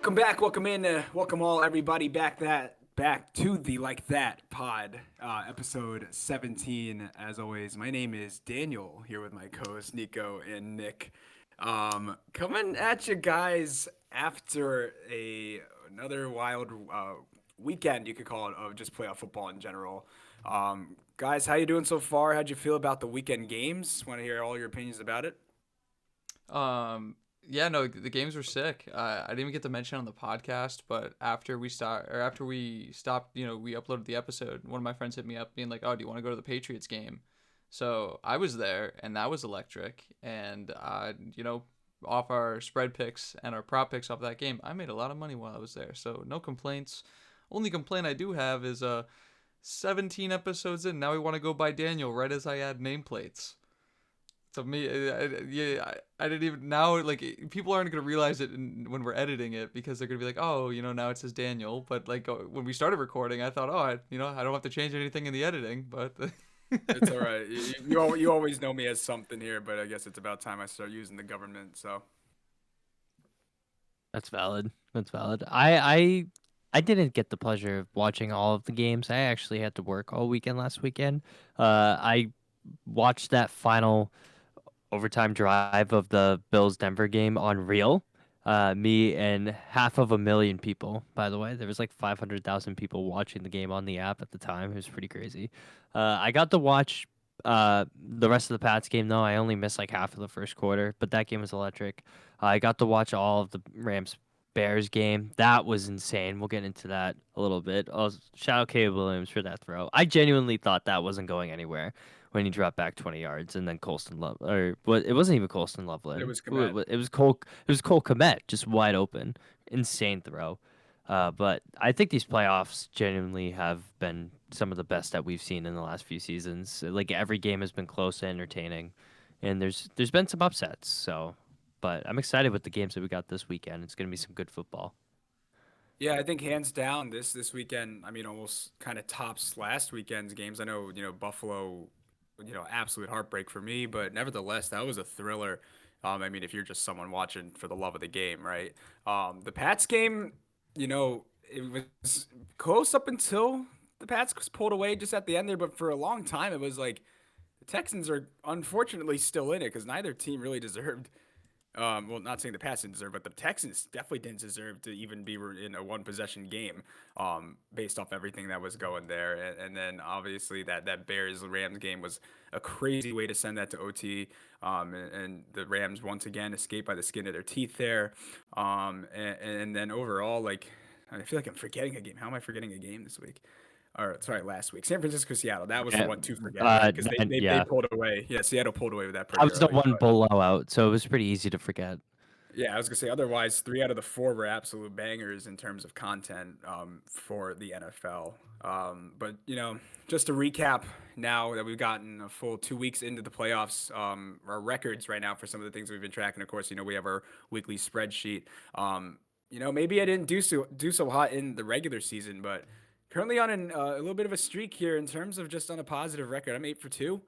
Welcome back, welcome in, welcome all everybody back to the Like That pod, episode 17. As always, my name is Daniel here with my co-hosts Nico and Nick. Coming at you guys after another wild weekend, you could call it, of just playoff football in general. Guys, how you doing so far? How'd you feel about the weekend games? Want to hear all your opinions about it? Um, yeah, no, the games were sick. I didn't even get to mention on the podcast, but after we stopped, we uploaded the episode. One of my friends hit me up, being like, "Oh, do you want to go to the Patriots game?" So I was there, and that was electric. And off our spread picks and our prop picks off that game, I made a lot of money while I was there. So no complaints. Only complaint I do have is 17 episodes in. Now we want to go by Daniel right as I add nameplates. To me, I didn't even now like people aren't gonna realize it when we're editing it because they're gonna be like, oh, now it says Daniel. But like when we started recording, I thought, oh, I don't have to change anything in the editing. But It's all right. You always know me as something here, but I guess it's about time I start using the government. So That's valid. That's valid. I didn't get the pleasure of watching all of the games. I actually had to work all weekend last weekend. I watched that final overtime drive of the Bills Denver game on Reel. Me and half of a million people, by the way. There was like 500,000 people watching the game on the app at the time. It was pretty crazy. I got to watch the rest of the Pats game, though. I only missed like half of the first quarter, but that game was electric. I got to watch all of the Rams Bears game. That was insane. We'll get into that a little bit. Shout out Caleb Williams for that throw. I genuinely thought that wasn't going anywhere when he dropped back 20 yards, and then Colston Love, or what? It wasn't even Colston it Loveland. was Komet. It was Cole. It was Cole Kmet, just wide open, insane throw. But I think these playoffs genuinely have been some of the best that we've seen in the last few seasons. Like every game has been close and entertaining, and there's been some upsets. So, but I'm excited with the games that we got this weekend. It's gonna be some good football. Yeah, I think hands down this weekend. I mean, almost kind of tops last weekend's games. I know Buffalo, absolute heartbreak for me, but nevertheless, that was a thriller. I mean, if you're just someone watching for the love of the game, right? The Pats game, it was close up until the Pats pulled away just at the end there, but for a long time, it was like the Texans are unfortunately still in it because neither team really deserved. Well, not saying the Pats didn't deserve, but the Texans definitely didn't deserve to even be in a one possession game, based off everything that was going there. And then obviously that Bears Rams game was a crazy way to send that to OT. And the Rams once again escaped by the skin of their teeth there. And then overall, like, I feel like I'm forgetting a game. How am I forgetting a game this week? Or sorry, last week. San Francisco, Seattle. That was the one to forget, right? Because they Yeah, pulled away. Yeah, Seattle pulled away with that I pretty was the early. one blowout, so it was pretty easy to forget. Yeah, I was gonna say otherwise, three out of the four were absolute bangers in terms of content, for the NFL. But just to recap, now that we've gotten a full 2 weeks into the playoffs, our records right now for some of the things we've been tracking. Of course, we have our weekly spreadsheet. Maybe I didn't do so hot in the regular season, but currently on a little bit of a streak here in terms of just on a positive record. I'm 8 for 2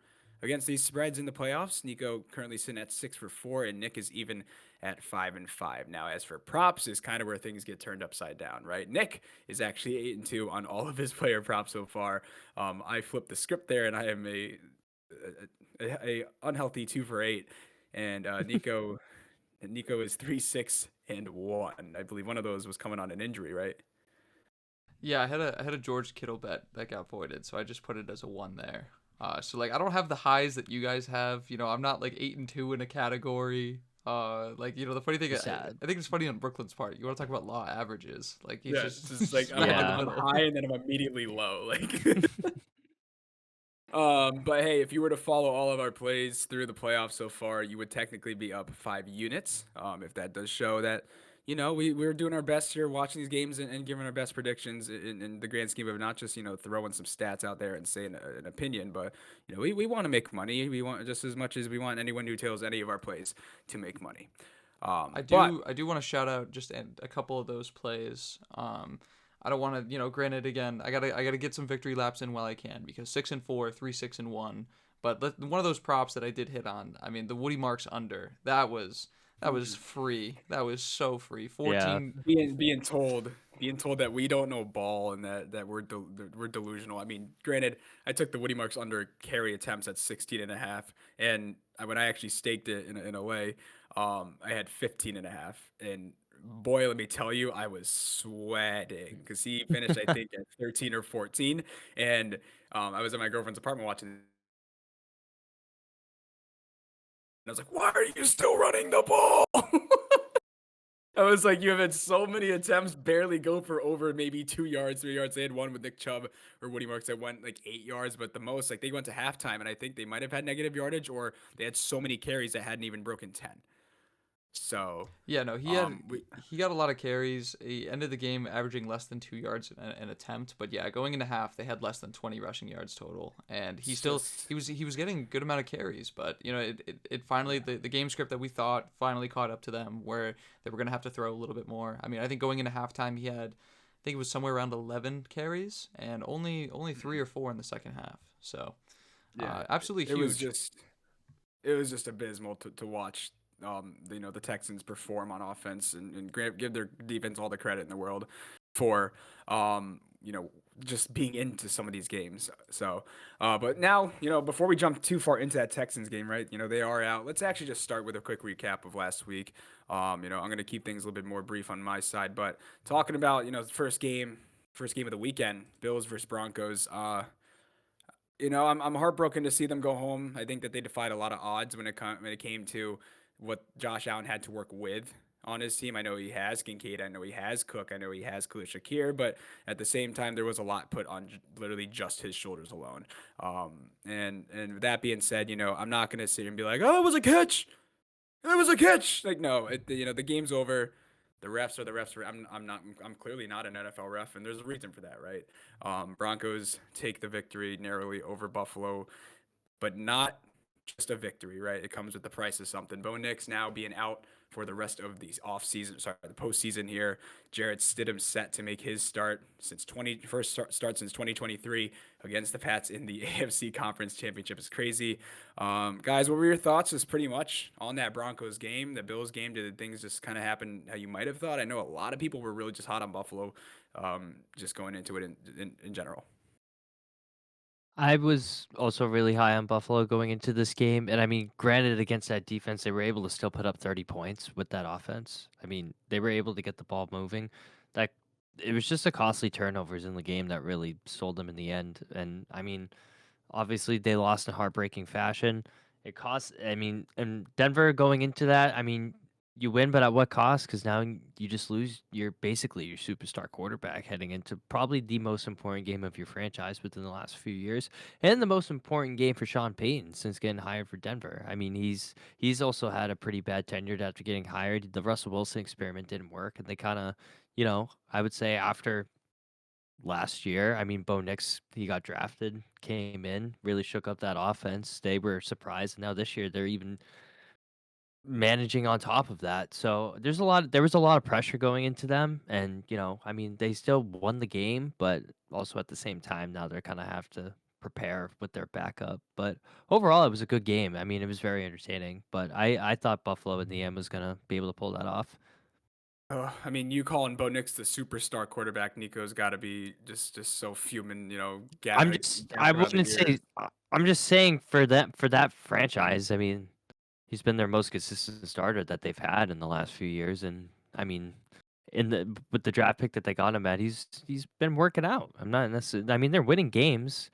against these spreads in the playoffs. Nico currently sitting at 6 for 4, and Nick is even at 5 and 5. Now, as for props, is kind of where things get turned upside down, right? Nick is actually 8 and 2 on all of his player props so far. I flipped the script there, and I am a unhealthy 2 for 8, and Nico is 3 6 and 1. I believe one of those was coming on an injury, right? yeah, I had a George Kittle bet that got voided, so I just put it as a one there. So like I don't have the highs that you guys have. I'm not like 8-2 in a category. The funny thing, Sad. I think it's funny on Brooklyn's part. You want to talk about law averages? Like he's Yeah, just, it's just he's like I'm, smack in I'm, the Yeah. I'm middle. high and then I'm immediately low. Like, but hey, if you were to follow all of our plays through the playoffs so far, you would technically be up 5 units. If that does show that, we're doing our best here, watching these games and giving our best predictions in the grand scheme of not just, throwing some stats out there and saying an opinion, but, we want to make money. We want just as much as we want anyone who tells any of our plays to make money. I But do I do want to shout out just a couple of those plays. I don't want to, granted again, I gotta get some victory laps in while I can because 6-4, 3-6-1. But one of those props that I did hit on, I mean, the Woody Marks under, that was That was free. That was so free. Yeah. 14. Being told that we don't know ball and that we're delusional. I mean, granted, I took the Woody Marks under carry attempts at 16 and a half, and when I actually staked it in a way, I had 15 and a half, and boy, let me tell you, I was sweating because he finished, I think, at 13 or 14, and I was at my girlfriend's apartment watching. And I was like, "Why are you still running the ball?" I was like, "You have had so many attempts, barely go for over maybe 2 yards, 3 yards." They had one with Nick Chubb or Woody Marks that went like 8 yards, but the most, like they went to halftime, and I think they might have had negative yardage, or they had so many carries that hadn't even broken 10. So, Yeah, no, we he got a lot of carries. He ended the game averaging less than 2 yards an attempt. But yeah, going into half, they had less than 20 rushing yards total, and it's just he was getting a good amount of carries. But you know, it finally the game script that we thought finally caught up to them, where they were gonna have to throw a little bit more. I mean, I think going into halftime, he had, I think it was somewhere around 11 carries, and only 3 or 4 in the second half. So, yeah, absolutely it was huge. just it was just abysmal to watch. The Texans perform on offense and give their defense all the credit in the world for you know just being into some of these games. So, but now before we jump too far into that Texans game, right? They are out. Let's actually just start with a quick recap of last week. I'm gonna keep things a little bit more brief on my side, but talking about the first game of the weekend, Bills versus Broncos. I'm heartbroken to see them go home. I think that they defied a lot of odds when it came to what Josh Allen had to work with on his team. I know he has Kincaid. I know he has Cook. I know he has Khalil Shakir. But at the same time, there was a lot put on literally just his shoulders alone. And with that being said, I'm not gonna sit here and be like, "Oh, it was a catch. It was a catch." Like, no, the game's over. The refs are the refs. I'm not. I'm clearly not an NFL ref, and there's a reason for that, right? Broncos take the victory narrowly over Buffalo, but not just a victory, right? It comes with the price of something. Bo Nix now being out for the rest of the the postseason here. Jarrett Stidham set to make his start since 2023 against the Pats in the AFC Conference Championship. Is crazy. Guys, what were your thoughts? Just pretty much on that Broncos game, the Bills game. Did things just kind of happen how you might have thought? I know a lot of people were really just hot on Buffalo, just going into it in general. I was also really high on Buffalo going into this game, and I mean, granted, against that defense, they were able to still put up 30 points with that offense. I mean, they were able to get the ball moving. That it was just the costly turnovers in the game that really sold them in the end. And I mean, obviously, they lost in heartbreaking fashion. It cost. I mean, and Denver going into that, I mean, you win, but at what cost? Because now you just lose basically your superstar quarterback heading into probably the most important game of your franchise within the last few years, and the most important game for Sean Payton since getting hired for Denver. I mean, he's also had a pretty bad tenure after getting hired. The Russell Wilson experiment didn't work, and they kind of, I would say after last year. I mean, Bo Nix, he got drafted, came in, really shook up that offense. They were surprised. And now this year, they're even managing on top of that. So there was a lot of pressure going into them. And, I mean, they still won the game, but also at the same time, now they're kind of have to prepare with their backup. But overall, it was a good game. I mean, it was very entertaining. But I thought Buffalo in the end was going to be able to pull that off. I mean, you calling Bo Nix the superstar quarterback, Nico's got to be just so fuming, I gather around the wouldn't say, ears. I'm just saying for that franchise, I mean, he's been their most consistent starter that they've had in the last few years, and I mean, with the draft pick that they got him at, he's been working out. I'm not necessarily. I mean, they're winning games.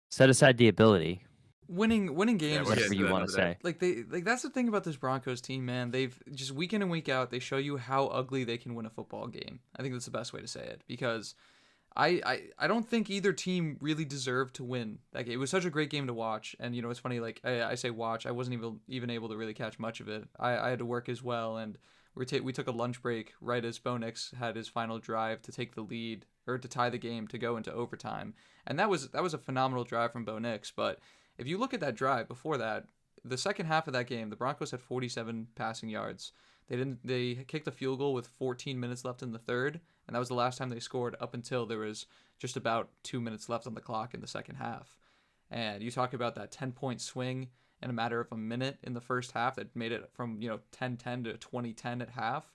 Set aside the ability, Winning Yeah, games we'll get whatever is into you that want to another day. say. that's the thing about this Broncos team, man. They've just week in and week out, they show you how ugly they can win a football game. I think that's the best way to say it, because I don't think either team really deserved to win. Like, it was such a great game to watch, and it's funny. Like, I say watch, I wasn't even able to really catch much of it. I had to work as well, and we took a lunch break right as Bo Nix had his final drive to take the lead, or to tie the game to go into overtime, and that was a phenomenal drive from Bo Nix. But if you look at that drive before that, the second half of that game, the Broncos had 47 passing yards. They kicked a field goal with 14 minutes left in the third, and that was the last time they scored up until there was just about 2 minutes left on the clock in the second half. And you talk about that 10-point swing in a matter of a minute in the first half that made it from 10-10 to 20-10 at half.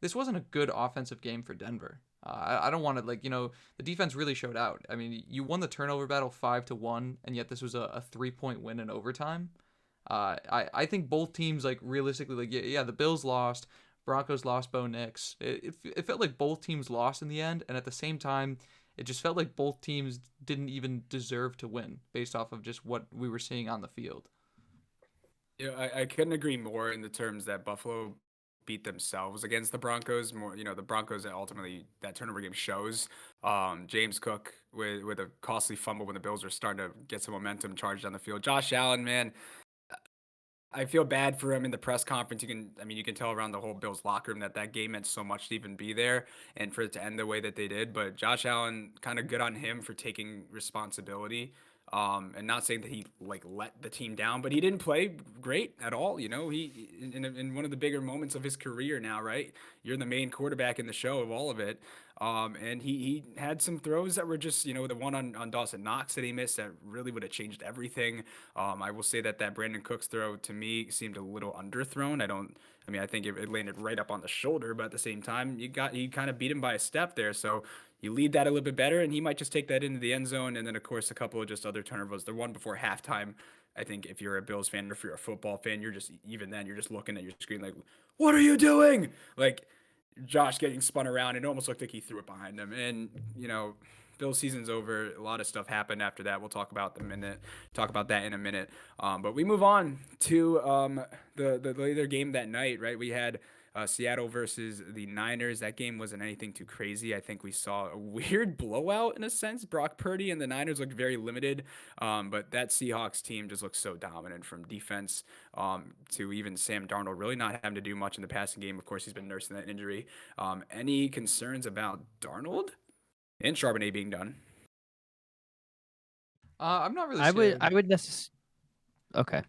This wasn't a good offensive game for Denver. I don't want to the defense really showed out. I mean, you won the turnover battle 5-1, and yet this was a 3-point win in overtime. I think both teams realistically the Bills lost, Broncos lost Bo Nix. It felt like both teams lost in the end, and at the same time, it just felt like both teams didn't even deserve to win based off of just what we were seeing on the field. Yeah, I couldn't agree more in the terms that Buffalo beat themselves against the Broncos. More, the Broncos that ultimately that turnover game shows. James Cook with a costly fumble when the Bills were starting to get some momentum charged on the field. Josh Allen, man, I feel bad for him in the press conference. You can tell around the whole Bills locker room that game meant so much to even be there and for it to end the way that they did. But Josh Allen, kind of good on him for taking responsibility. And not saying that he let the team down, but he didn't play great at all. He in one of the bigger moments of his career now, right? You're the main quarterback in the show of all of it. And he had some throws that were just, the one on Dawson Knox that he missed that really would have changed everything. I will say that Brandon Cooks throw to me seemed a little underthrown. I think it landed right up on the shoulder, but at the same time, he kind of beat him by a step there. So you lead that a little bit better, and he might just take that into the end zone. And then, of course, a couple of just other turnovers. The one before halftime, I think if you're a Bills fan or if you're a football fan, you're just looking at your screen like, what are you doing? Like, Josh getting spun around. It almost looked like he threw it behind him. And, Bill's season's over. A lot of stuff happened after that. We'll talk about that in a minute. But we move on to the later game that night, right? We had Seattle versus the Niners. That game wasn't anything too crazy. I think we saw a weird blowout in a sense. Brock Purdy and the Niners looked very limited, but that Seahawks team just looks so dominant from defense to even Sam Darnold really not having to do much in the passing game. Of course, he's been nursing that injury. Any concerns about Darnold and Charbonnet being done? I'm not really I scared. would necessarily. Okay.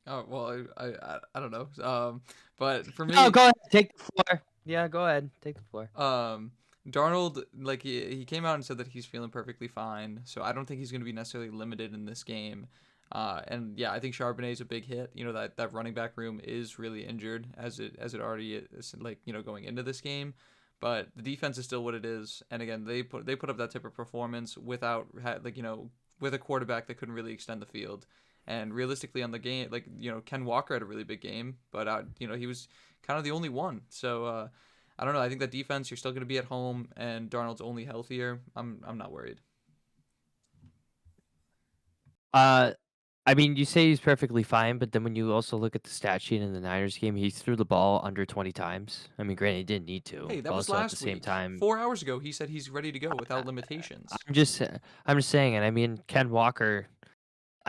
Oh well, I don't know. But for me, No, go ahead. Take the floor. Yeah, go ahead. Take the floor. Darnold, he came out and said that he's feeling perfectly fine, so I don't think he's going to be necessarily limited in this game. And yeah, I think Charbonnet is a big hit. That running back room is really injured as it already is, going into this game. But the defense is still what it is, and again, they put up that type of performance without with a quarterback that couldn't really extend the field. And realistically, on the game, Ken Walker had a really big game, but he was kind of the only one. So I don't know. I think that defense, you're still going to be at home, and Darnold's only healthier. I'm not worried. You say he's perfectly fine, but then when you also look at the stat sheet in the Niners game, he threw the ball under 20 times. Granted, he didn't need to. Hey, that but was also last at the same week. time, 4 hours ago, he said he's ready to go without limitations. I'm just saying, and Ken Walker.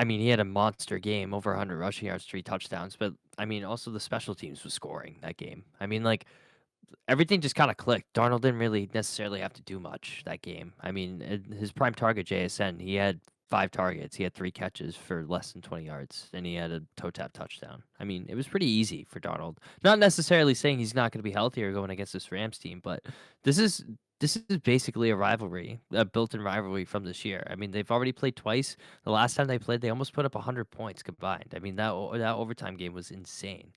He had a monster game, over 100 rushing yards, 3 touchdowns. But also the special teams was scoring that game. Everything just kind of clicked. Darnold didn't really necessarily have to do much that game. His prime target, JSN, he had 5 targets. He had 3 catches for less than 20 yards, and he had a toe tap touchdown. It was pretty easy for Darnold. Not necessarily saying he's not going to be healthier going against this Rams team, but this is basically a rivalry, a built-in rivalry from this year. They've already played twice. The last time they played, they almost put up 100 points combined. That overtime game was insane.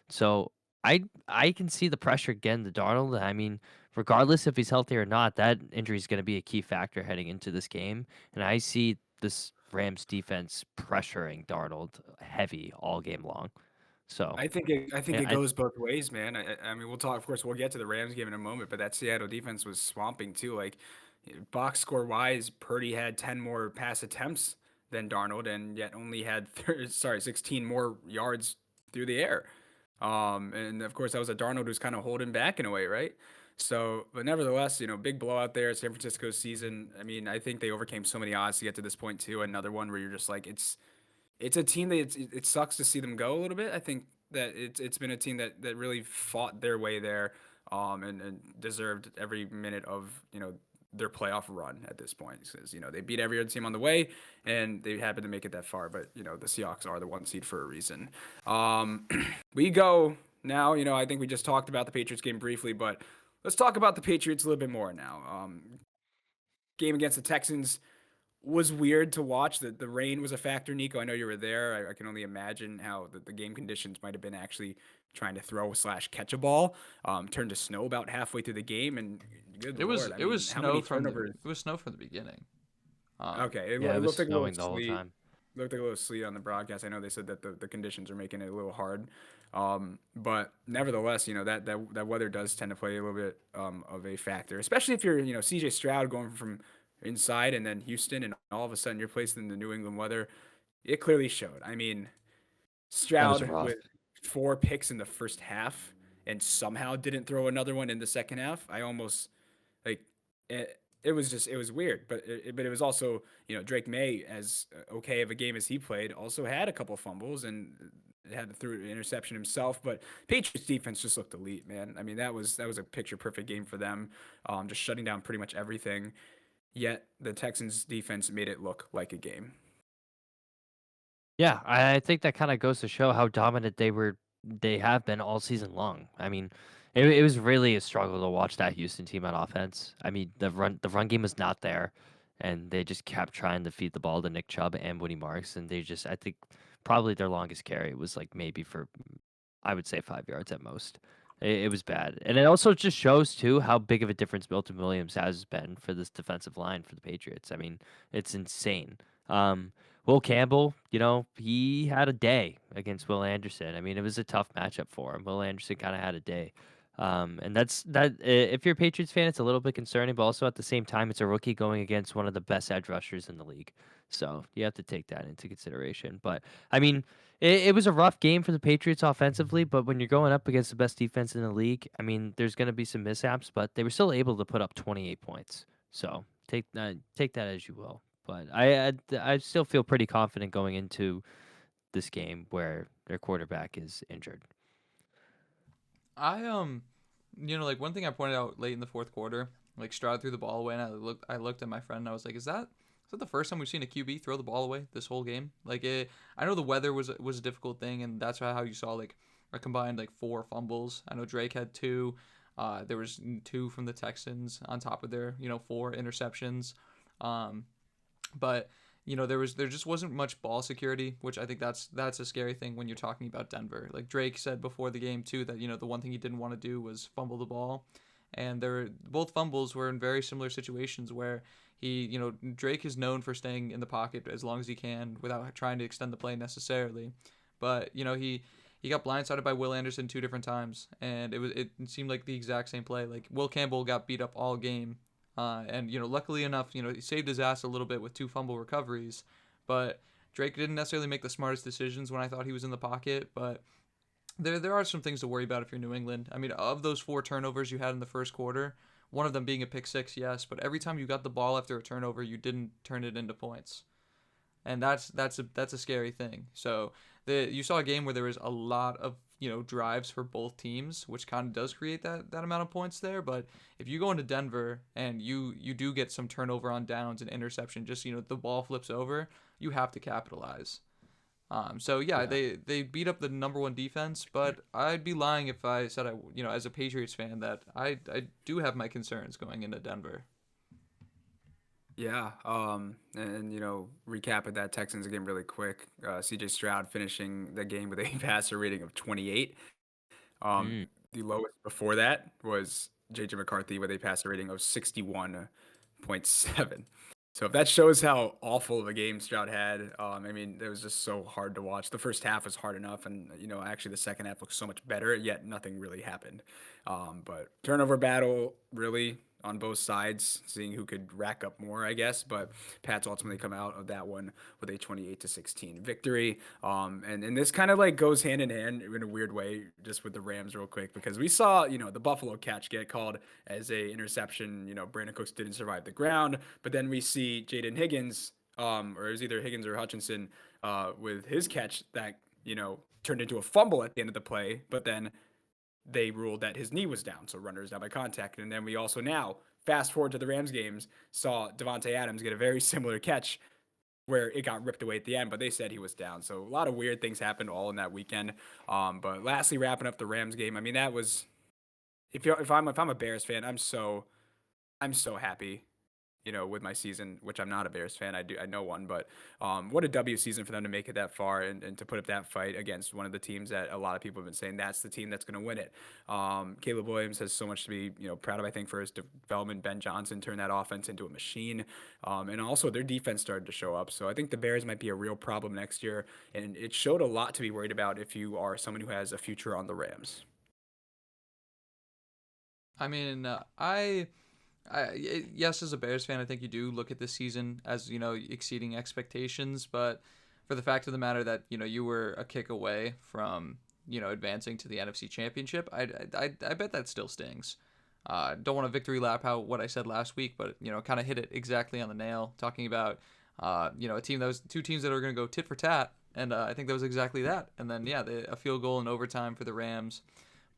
So I can see the pressure again to Darnold. Regardless if he's healthy or not, that injury is going to be a key factor heading into this game. And I see this Rams defense pressuring Darnold heavy all game long. So I think it I goes both ways, man. We'll talk. Of course, we'll get to the Rams game in a moment, but that Seattle defense was swamping too. Box score wise, Purdy had 10 more pass attempts than Darnold, and yet only had 16 more yards through the air. And of course, that was a Darnold who's kind of holding back in a way, right? So, but nevertheless, big blowout there. San Francisco's season. I think they overcame so many odds to get to this point too. Another one where you're just like, it's a team that it sucks to see them go a little bit. I think that it's been a team that really fought their way there, and deserved every minute of their playoff run at this point, because they beat every other team on the way, and they happen to make it that far. But the Seahawks are the 1 seed for a reason. We go now. I think we just talked about the Patriots game briefly, but let's talk about the Patriots a little bit more now. Game against the Texans. was weird to watch. The rain was a factor, Nico. I know you were there. I can only imagine how the game conditions might have been actually trying to throw / catch a ball. Turned to snow about halfway through the game, and good lord, I It was mean, how many snow from turnovers? the beginning. Okay, Yeah, it it was looked like a little snowing the whole sleet. time. Looked like a little sleet on the broadcast. I know they said that the conditions are making it a little hard, but nevertheless, that weather does tend to play a little bit of a factor, especially if you're CJ Stroud going from inside and then Houston, and all of a sudden you're placed in the New England weather. It clearly showed. I mean, That was Stroud rough. with 4 picks in the first half and somehow didn't throw another one in the second half. I almost like it was just it was weird, but it was also Drake May, as okay of a game as he played, also had a couple fumbles and had to throw an interception himself. But Patriots defense just looked elite, man. I mean that was a picture perfect game for them, just shutting down pretty much everything. Yet the Texans defense made it look like a game. Yeah, I think that kind of goes to show how dominant they have been all season long. I mean, it was really a struggle to watch that Houston team on offense. I mean, the run game was not there, and they just kept trying to feed the ball to Nick Chubb and Woody Marks, and I think probably their longest carry was like maybe for I would say 5 yards at most. It was bad, and it also just shows too how big of a difference Milton Williams has been for this defensive line for the Patriots. I mean, it's insane. Um, Will Campbell, he had a day against Will Anderson. I mean, it was a tough matchup for him. Will Anderson kind of had a day. And that's that. If you're a Patriots fan, it's a little bit concerning, but also at the same time, it's a rookie going against one of the best edge rushers in the league. So you have to take that into consideration. But I mean, it was a rough game for the Patriots offensively, but when you're going up against the best defense in the league, I mean, there's going to be some mishaps, but they were still able to put up 28 points. So take that as you will. But I still feel pretty confident going into this game where their quarterback is injured. I like one thing I pointed out late in the fourth quarter, like Stroud threw the ball away, and I looked at my friend and I was like, is that the first time we've seen a QB throw the ball away this whole game? I know the weather was a difficult thing, and that's how you saw like a combined like 4 fumbles. I know Drake had 2. There was 2 from the Texans on top of their 4 interceptions. Um, but there just wasn't much ball security, which I think that's a scary thing when you're talking about Denver. Like Drake said before the game too, that the one thing he didn't want to do was fumble the ball, and both fumbles were in very similar situations where Drake is known for staying in the pocket as long as he can without trying to extend the play necessarily, but he got blindsided by Will Anderson 2 different times, and it seemed like the exact same play. Like Will Campbell got beat up all game, and luckily enough, he saved his ass a little bit with 2 fumble recoveries, but Drake didn't necessarily make the smartest decisions when I thought he was in the pocket. But there are some things to worry about if you're New England. I mean, of those 4 turnovers you had in the first quarter, one of them being a pick six, yes, but every time you got the ball after a turnover, you didn't turn it into points, and that's a scary thing. So you saw a game where there was a lot of drives for both teams, which kind of does create that amount of points there. But if you go into Denver and you do get some turnover on downs and interception, just the ball flips over, you have to capitalize. So yeah, Yeah. they beat up the number 1 defense, but I'd be lying if I said as a Patriots fan that I do have my concerns going into Denver. Yeah, and recap of that Texans game really quick. CJ Stroud finishing the game with a passer rating of 28. Um, Mm. the lowest before that was JJ McCarthy with a passer rating of 61.7. So if that shows how awful of a game Stroud had, I mean, it was just so hard to watch. The first half was hard enough, and actually the second half looked so much better. Yet nothing really happened. But turnover battle really on both sides, seeing who could rack up more, I guess. But Pats ultimately come out of that one with a 28-16 victory. And this kind of like goes hand in hand in a weird way, just with the Rams, real quick, because we saw the Buffalo catch get called as a interception. Brandon Cooks didn't survive the ground, but then we see Jaden Higgins, or it was either Higgins or Hutchinson, with his catch that turned into a fumble at the end of the play, but then they ruled that his knee was down, so runners down by contact. And then we also now fast forward to the Rams games, saw Devontae Adams get a very similar catch where it got ripped away at the end, but they said he was down. So a lot of weird things happened all in that weekend. But lastly, wrapping up the Rams game, I mean that was if I'm a Bears fan, I'm so happy. with my season, which I'm not a Bears fan. I know one, but what a W season for them to make it that far and to put up that fight against one of the teams that a lot of people have been saying that's the team that's going to win it. Caleb Williams has so much to be proud of, I think, for his development. Ben Johnson turned that offense into a machine, and also their defense started to show up. So I think the Bears might be a real problem next year, and it showed a lot to be worried about if you are someone who has a future on the Rams. I mean, yes, as a Bears fan, I think you do look at this season as exceeding expectations. But for the fact of the matter that you were a kick away from advancing to the NFC Championship, I bet that still stings. Don't want to victory lap what I said last week, but kind of hit it exactly on the nail. Talking about a team that was two teams that are going to go tit for tat, and I think that was exactly that. And then a field goal in overtime for the Rams,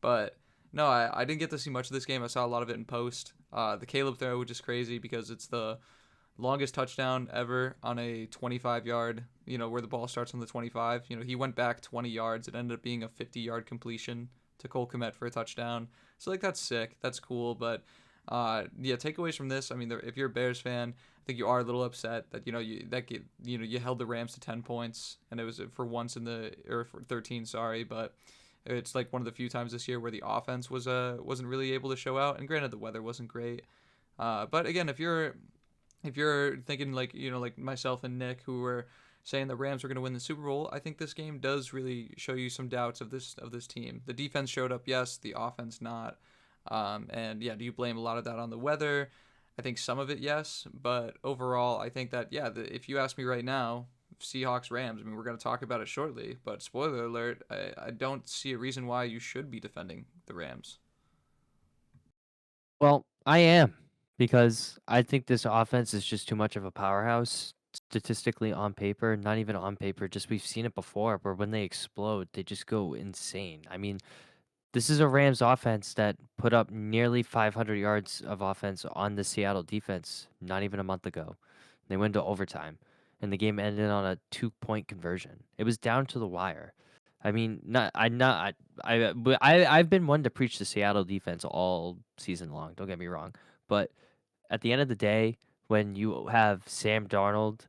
but. No, I didn't get to see much of this game. I saw a lot of it in post. The Caleb throw, which is crazy because it's the longest touchdown ever on a 25-yard, where the ball starts on the 25. He went back 20 yards. It ended up being a 50-yard completion to Cole Kmet for a touchdown. So, that's sick. That's cool. But, takeaways from this, I mean, if you're a Bears fan, I think you are a little upset that, you held the Rams to 10 points. And it was for once for 13, sorry. But it's like one of the few times this year where the offense wasn't really able to show out. And granted, the weather wasn't great. But again, if you're thinking like myself and Nick, who were saying the Rams were going to win the Super Bowl, I think this game does really show you some doubts of this team. The defense showed up, yes, the offense not. Do you blame a lot of that on the weather? I think some of it, yes. But overall, I think that if you ask me right now, Seahawks Rams, I mean, we're going to talk about it shortly, but spoiler alert, I don't see a reason why you should be defending the Rams. Well, I am, because I think this offense is just too much of a powerhouse statistically on paper, not even on paper, just we've seen it before where when they explode, they just go insane. I mean, this is a Rams offense that put up nearly 500 yards of offense on the Seattle defense not even a month ago. They went to overtime, and the game ended on a 2-point conversion. It was down to the wire. I mean, I've been one to preach the Seattle defense all season long. Don't get me wrong, but at the end of the day, when you have Sam Darnold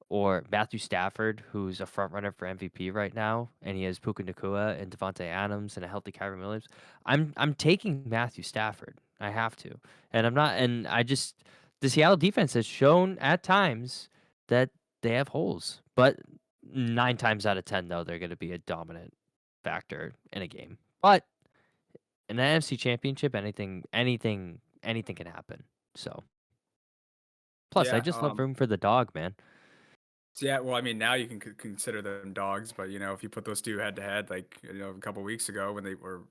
or Matthew Stafford, who's a front runner for MVP right now, and he has Puka Nacua and Devontae Adams and a healthy Kyron Williams, I'm taking Matthew Stafford. I have to, and I'm not. And I just the Seattle defense has shown at times that they have holes, but 9 times out of 10, though, they're going to be a dominant factor in a game. But in the NFC Championship, anything can happen. So, plus, I Yeah. just love room for the dog, man. Yeah, well, I mean, now you can consider them dogs, but if you put those two head to head, like a couple weeks ago when they were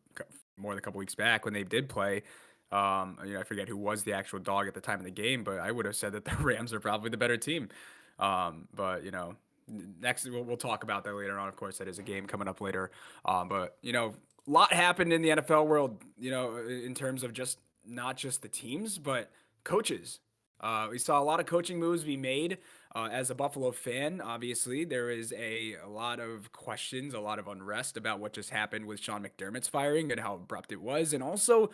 more than a couple weeks back when they did play, I forget who was the actual dog at the time of the game, but I would have said that the Rams are probably the better team. But next we'll talk about that later on. Of course, that is a game coming up later. But a lot happened in the NFL world, in terms of not just the teams, but coaches. We saw a lot of coaching moves be made. As a Buffalo fan, obviously, there is a lot of questions, a lot of unrest about what just happened with Sean McDermott's firing and how abrupt it was, and also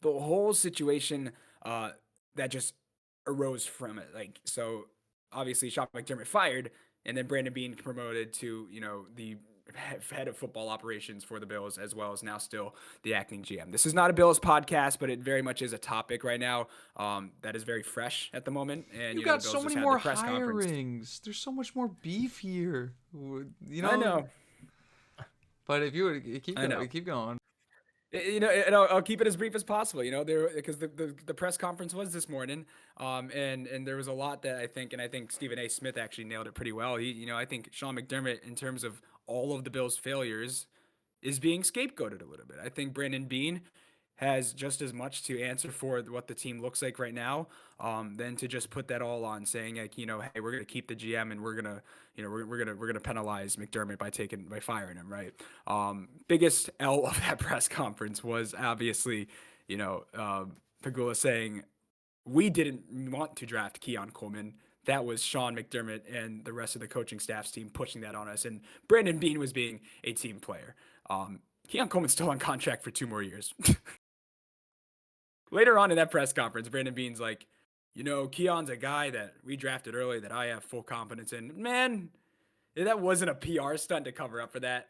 the whole situation that just arose from it. So obviously, Sean McDermott fired, and then Brandon Beane promoted to, the head of football operations for the Bills, as well as now still the acting GM. This is not a Bills podcast, but it very much is a topic right now that is very fresh at the moment. And You got the Bills so just many had more the press conference. hirings. There's so much more beef here. I know. But if you keep I going, know. keep going. And I'll keep it as brief as possible. There because the press conference was this morning, and there was a lot that I think Stephen A. Smith actually nailed it pretty well. I think Sean McDermott, in terms of all of the Bills' failures, is being scapegoated a little bit. I think Brandon Beane has just as much to answer for what the team looks like right now, than to just put that all on saying hey, we're gonna keep the GM and we're gonna we're gonna penalize McDermott by firing him, right? Biggest L of that press conference was obviously Pagula saying we didn't want to draft Keon Coleman. That was Sean McDermott and the rest of the coaching staff's team pushing that on us, and Brandon Beane was being a team player. Keon Coleman's still on contract for 2 more years. Later on in that press conference, Brandon Beane's like, Keon's a guy that we drafted early that I have full confidence in. Man, that wasn't a PR stunt to cover up for that.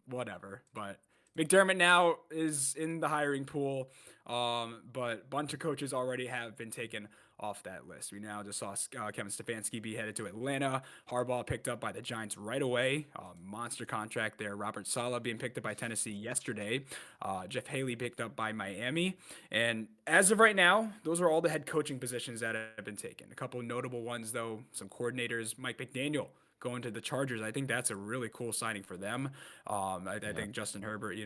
Whatever. But McDermott now is in the hiring pool. But a bunch of coaches already have been taken off that list. We now just saw Kevin Stefanski be headed to Atlanta. Harbaugh picked up by the Giants right away. Monster contract there. Robert Saleh being picked up by Tennessee yesterday. Jeff Haley picked up by Miami. And as of right now, those are all the head coaching positions that have been taken. A couple of notable ones, though, some coordinators. Mike McDaniel going to the Chargers. I think that's a really cool signing for them. I think Justin Herbert,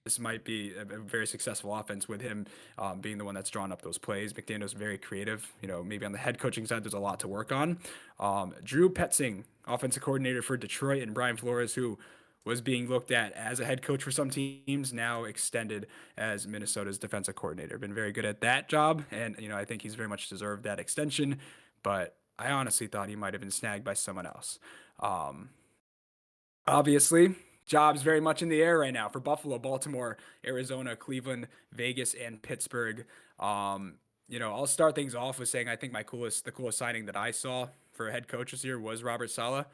this might be a very successful offense with him being the one that's drawn up those plays. McDaniel's very creative. Maybe on the head coaching side, there's a lot to work on. Drew Petzing, offensive coordinator for Detroit, and Brian Flores, who was being looked at as a head coach for some teams, now extended as Minnesota's defensive coordinator. Been very good at that job, and I think he's very much deserved that extension. But I honestly thought he might have been snagged by someone else. Obviously, jobs very much in the air right now for Buffalo, Baltimore, Arizona, Cleveland, Vegas, and Pittsburgh. I'll start things off with saying I think the coolest signing that I saw for a head coach this year was Robert Saleh.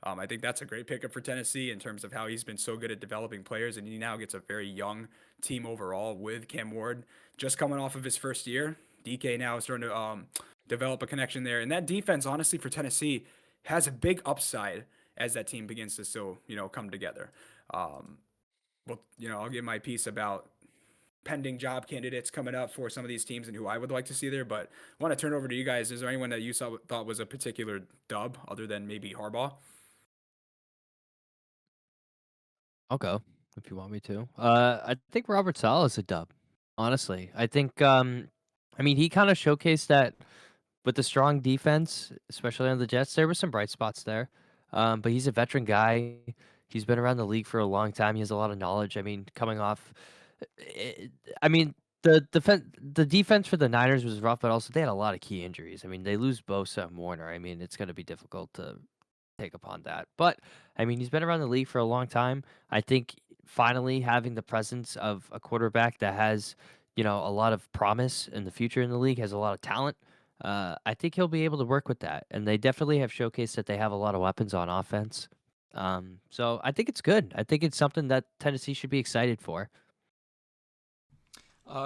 I think that's a great pickup for Tennessee in terms of how he's been so good at developing players, and he now gets a very young team overall with Cam Ward just coming off of his first year. DK now is starting to develop a connection there, and that defense, honestly, for Tennessee, has a big upside as that team begins to still, come together. I'll give my piece about pending job candidates coming up for some of these teams and who I would like to see there. But I want to turn over to you guys. Is there anyone that you thought was a particular dub other than maybe Harbaugh? I'll go if you want me to. I think Robert Saleh is a dub. Honestly, I think. He kind of showcased that with the strong defense, especially on the Jets. There were some bright spots there. But he's a veteran guy. He's been around the league for a long time. He has a lot of knowledge. Coming off, eh, I mean, the defense for the Niners was rough, but also they had a lot of key injuries. They lose Bosa and Warner. It's going to be difficult to take upon that. But he's been around the league for a long time. I think finally having the presence of a quarterback that has, a lot of promise in the future in the league, has a lot of talent. I think he'll be able to work with that, and they definitely have showcased that they have a lot of weapons on offense. So I think it's good. I think it's something that Tennessee should be excited for.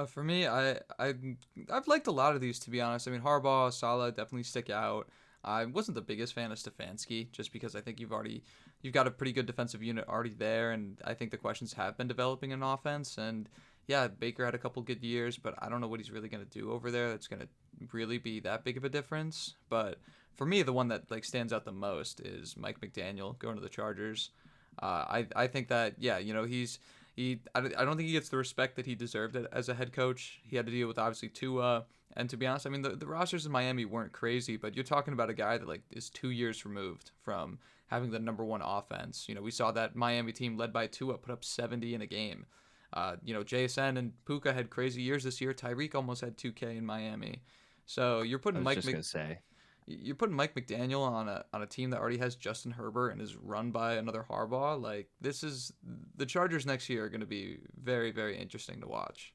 For me, I've liked a lot of these, to be honest. Harbaugh, Saleh definitely stick out. I wasn't the biggest fan of Stefanski, just because I think you've got a pretty good defensive unit already there, and I think the questions have been developing in offense. And yeah, Baker had a couple good years, but I don't know what he's really going to do over there that's going to really be that big of a difference. But for me, the one that stands out the most is Mike McDaniel going to the Chargers. I think that I don't think he gets the respect that he deserved as a head coach. He had to deal with obviously Tua, and to be honest, the rosters in Miami weren't crazy, but you're talking about a guy that is 2 years removed from having the number one offense. We saw that Miami team led by Tua put up 70 in a game. JSN and Puka had crazy years this year. Tyreek almost had 2K in Miami. So you're putting Mike McDaniel on a team that already has Justin Herbert and is run by another Harbaugh. The Chargers next year are going to be very, very interesting to watch.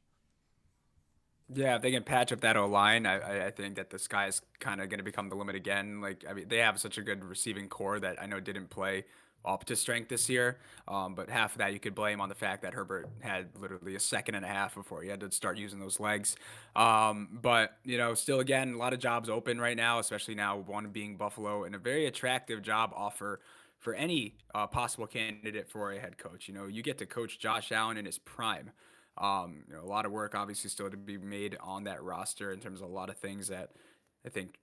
Yeah, if they can patch up that O-line, I think that the sky is kind of going to become the limit again. They have such a good receiving core that I know didn't play up to strength this year. But half of that you could blame on the fact that Herbert had literally a second and a half before he had to start using those legs. But still, again, a lot of jobs open right now, especially now one being Buffalo, and a very attractive job offer for any possible candidate for a head coach. You get to coach Josh Allen in his prime. A lot of work obviously still to be made on that roster in terms of a lot of things that I think,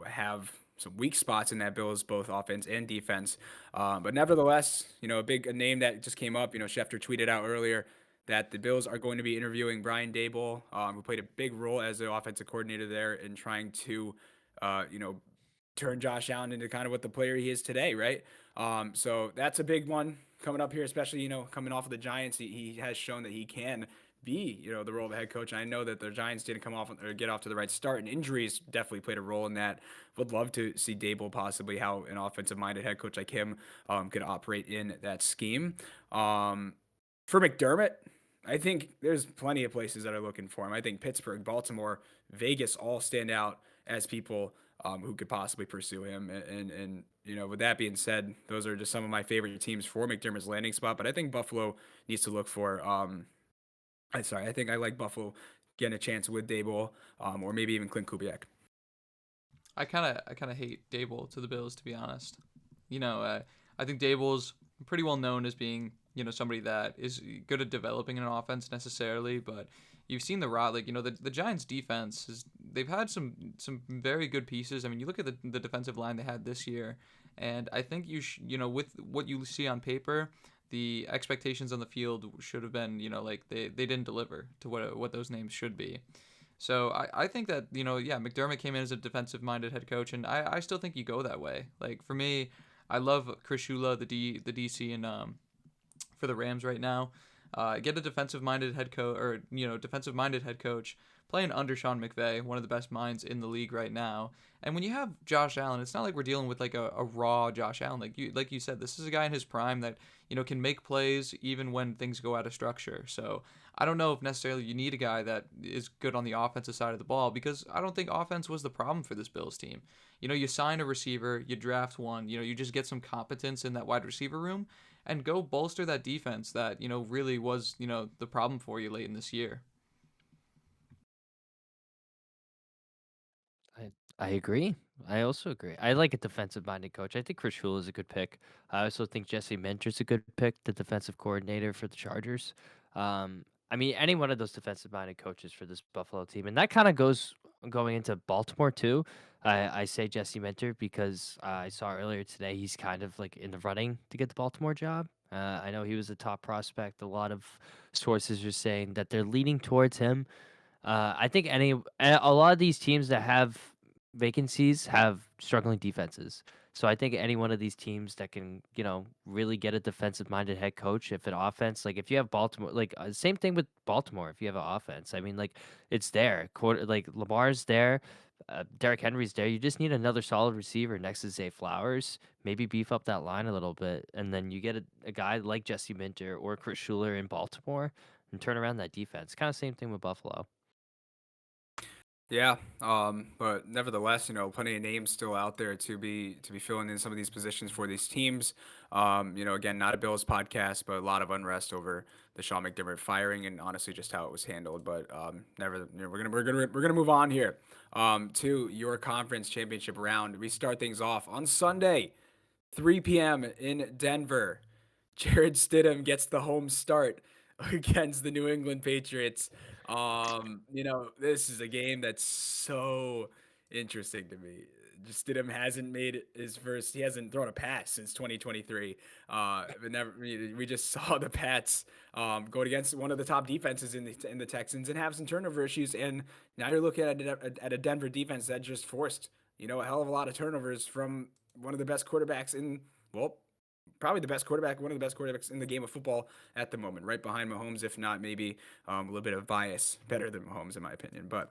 have some weak spots in that Bills, both offense and defense. But nevertheless, a name that just came up, Schefter tweeted out earlier that the Bills are going to be interviewing Brian Daboll, who played a big role as the offensive coordinator there in trying to, turn Josh Allen into kind of what the player he is today, right? So that's a big one coming up here, especially, coming off of the Giants. He has shown that he can be, the role of a head coach. And I know that the Giants didn't come off or get off to the right start, and injuries definitely played a role in that. Would love to see Daboll possibly how an offensive-minded head coach like him could operate in that scheme. For McDermott, I think there's plenty of places that are looking for him. I think Pittsburgh, Baltimore, Vegas all stand out as people who could possibly pursue him. And with that being said, those are just some of my favorite teams for McDermott's landing spot. But I think Buffalo needs to look for. I think I like Buffalo getting a chance with Daboll, or maybe even Clint Kubiak. I kind of hate Dable to the Bills, to be honest. I think Dable's pretty well known as being somebody that is good at developing an offense necessarily, but you've seen the Giants defense they've had some very good pieces. I mean, you look at the defensive line they had this year, and I think with what you see on paper, the expectations on the field should have been they didn't deliver to what those names should be. So I think that, McDermott came in as a defensive-minded head coach, and I still think you go that way. Like, for me, I love Chris Shula, the DC, and for the Rams right now. Get a defensive-minded head coach, or, defensive-minded head coach, playing under Sean McVay, one of the best minds in the league right now. And when you have Josh Allen, it's not like we're dealing with, like, a raw Josh Allen. Like you said, this is a guy in his prime that, can make plays even when things go out of structure. So I don't know if necessarily you need a guy that is good on the offensive side of the ball, because I don't think offense was the problem for this Bills team. You sign a receiver, you draft one, you just get some competence in that wide receiver room and go bolster that defense that, really was, the problem for you late in this year. I agree. I also agree. I like a defensive-minded coach. I think Chris Shula is a good pick. I also think Jesse Minter's a good pick, the defensive coordinator for the Chargers. I mean, any one of those defensive-minded coaches for this Buffalo team, and that kind of goes going into Baltimore too. I say Jesse Minter because I saw earlier today he's kind of like in the running to get the Baltimore job. I know he was a top prospect. A lot of sources are saying that they're leaning towards him. I think a lot of these teams that have vacancies have struggling defenses. So I think any one of these teams that can, really get a defensive minded head coach, if an offense, like if you have Baltimore, like same thing with Baltimore, if you have an offense, I mean, like it's there. Like Lamar's there, Derrick Henry's there. You just need another solid receiver next to Zay Flowers. Maybe beef up that line a little bit, and then you get a guy like Jesse Minter or Chris Schuler in Baltimore, and turn around that defense. Kind of same thing with Buffalo. Yeah, but nevertheless, plenty of names still out there to be filling in some of these positions for these teams. Again, not a Bills podcast, but a lot of unrest over the Sean McDermott firing and honestly just how it was handled. But we're gonna move on here to your conference championship round. We start things off on Sunday, 3 p.m. in Denver. Jared Stidham gets the home start against the New England Patriots. This is a game that's so interesting to me. Just Stidham hasn't made his first. He hasn't thrown a pass since 2023. But never. We just saw the Pats going against one of the top defenses in the Texans and have some turnover issues. And now you're looking at a Denver defense that just forced a hell of a lot of turnovers from one of the best quarterbacks probably the best quarterback, one of the best quarterbacks in the game of football at the moment, right behind Mahomes, if not maybe a little bit of bias, better than Mahomes in my opinion. But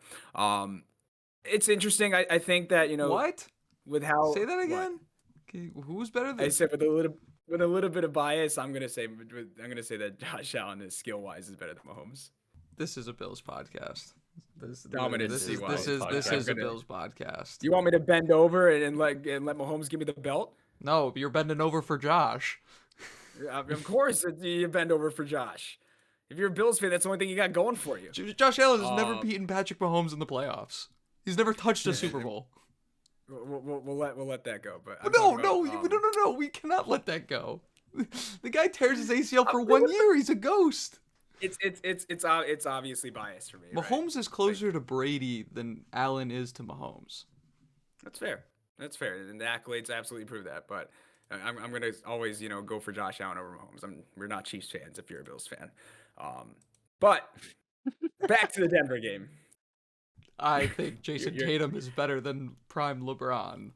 it's interesting. I think that What? with how Say that again. Okay, who's better than? I said with a little bit of bias, I'm gonna say that Josh Allen is skill wise is better than Mahomes. This is a Bills podcast. This is a Bills podcast. Do you want me to bend over and let Mahomes give me the belt? No, you're bending over for Josh. Of course, you bend over for Josh. If you're a Bills fan, that's the only thing you got going for you. Josh Allen has never beaten Patrick Mahomes in the playoffs. He's never touched a Super Bowl. We'll let that go. But no, we cannot let that go. The guy tears his ACL for 1 year. He's a ghost. It's obviously biased for me. Mahomes is closer to Brady than Allen is to Mahomes. That's fair. And the accolades absolutely prove that. But I'm gonna always go for Josh Allen over Mahomes. We're not Chiefs fans if you're a Bills fan. But back to the Denver game. I think Jason Tatum is better than prime LeBron.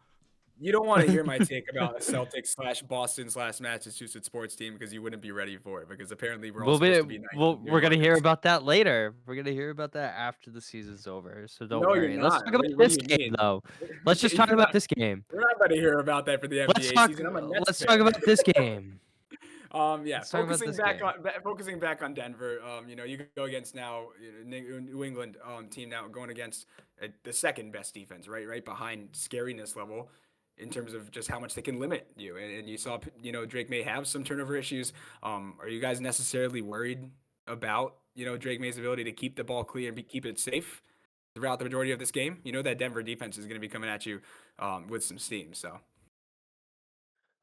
You don't want to hear my take about a Celtics / Boston / Massachusetts sports team because you wouldn't be ready for it because apparently we're all supposed to be nice. We're going to hear about that later. We're going to hear about that after the season's over. So don't worry. You're Let's not. talk about this game, though. Let's just talk about this game. We're not going to hear about that for the NBA season. I'm a Nets let's talk about this game. Yeah, Let's talk about this game. focusing back on Denver. You go against now New England team now going against the second best defense, right behind scariness level in terms of just how much they can limit you. And you saw, Drake May have some turnover issues. Are you guys necessarily worried about Drake May's ability to keep the ball clean and keep it safe throughout the majority of this game? You know that Denver defense is going to be coming at you with some steam. So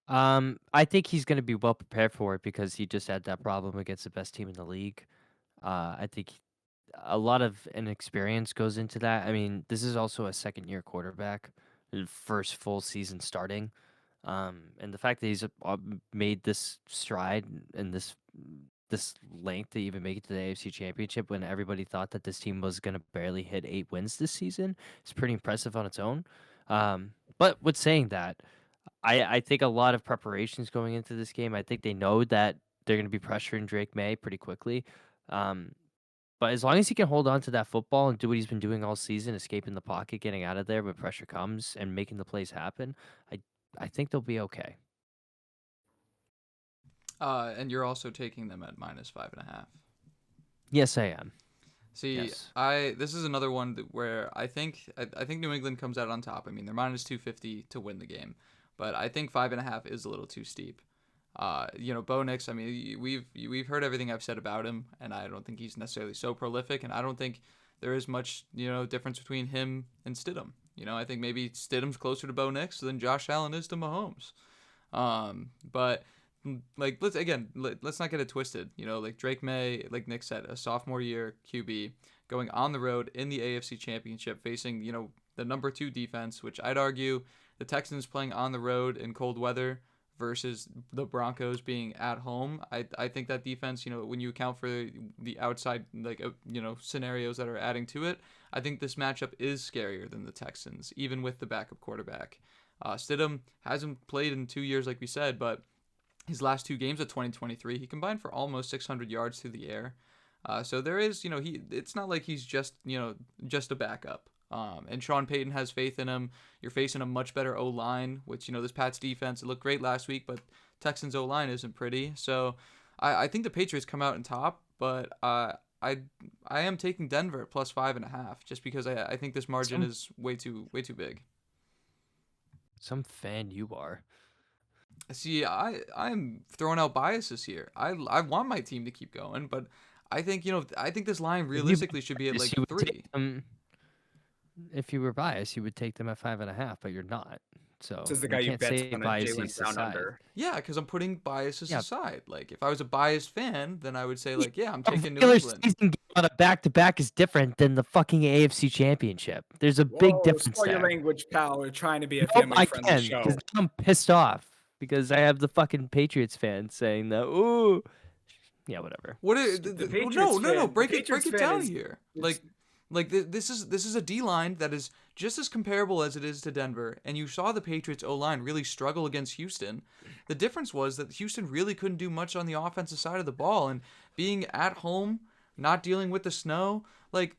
I think he's going to be well prepared for it because he just had that problem against the best team in the league. I think a lot of inexperience goes into that. I mean, this is also a second-year quarterback, first full season starting, and the fact that he's made this stride and this length to even make it to the AFC Championship when everybody thought that this team was going to barely hit 8 wins this season is pretty impressive on its own. But with saying that, I think a lot of preparations going into this game. I think they know that they're going to be pressuring Drake May pretty quickly. Um, but as long as he can hold on to that football and do what he's been doing all season, escaping the pocket, getting out of there when pressure comes, and making the plays happen, I think they'll be okay. And you're also taking them at -5.5. Yes, I am. See, Yes. this is another one where I think New England comes out on top. I mean, they're -250 to win the game, but I think 5.5 is a little too steep. Bo Nix. I mean, we've heard everything I've said about him, and I don't think he's necessarily so prolific, and I don't think there is much difference between him and Stidham. I think maybe Stidham's closer to Bo Nix than Josh Allen is to Mahomes. But like let's not get it twisted. Like Drake May, like Nick said, a sophomore year QB going on the road in the AFC Championship, facing the number 2 defense, which I'd argue the Texans playing on the road in cold weather versus the Broncos being at home. I think that defense, when you account for the outside scenarios that are adding to it, I think this matchup is scarier than the Texans, even with the backup quarterback. Stidham hasn't played in 2 years, like we said, but his last 2 games of 2023, he combined for almost 600 yards through the air. So there is, it's not like he's just a backup. And Sean Payton has faith in him. You're facing a much better O-line, which, this Pats defense, it looked great last week, but Texans O-line isn't pretty. So I think the Patriots come out on top, but I am taking Denver at +5.5 just because I think this margin is way too big. Some fan you are. See, I'm throwing out biases here. I want my team to keep going, but I think this line realistically should be at like 3. If you were biased, you would take them at 5.5, but you're not. So this is the you guy you can't bet say on a biases Jalen down aside. under. Yeah, because I'm putting biases Yeah. aside. Like if I was a biased fan, then I would say like, yeah, I'm taking New Regular England. season game on a back-to-back is different than the fucking AFC Championship. There's a big difference Slow your there. language, pal. We're trying to be a Nope, I family-friendly can show. because I'm pissed off because I have the fucking Patriots fans saying that. Ooh, yeah, whatever. What is no. Break it down here. This is a D line that is just as comparable as it is to Denver, and you saw the Patriots O-line really struggle against Houston. The difference was that Houston really couldn't do much on the offensive side of the ball, and being at home, not dealing with the snow, like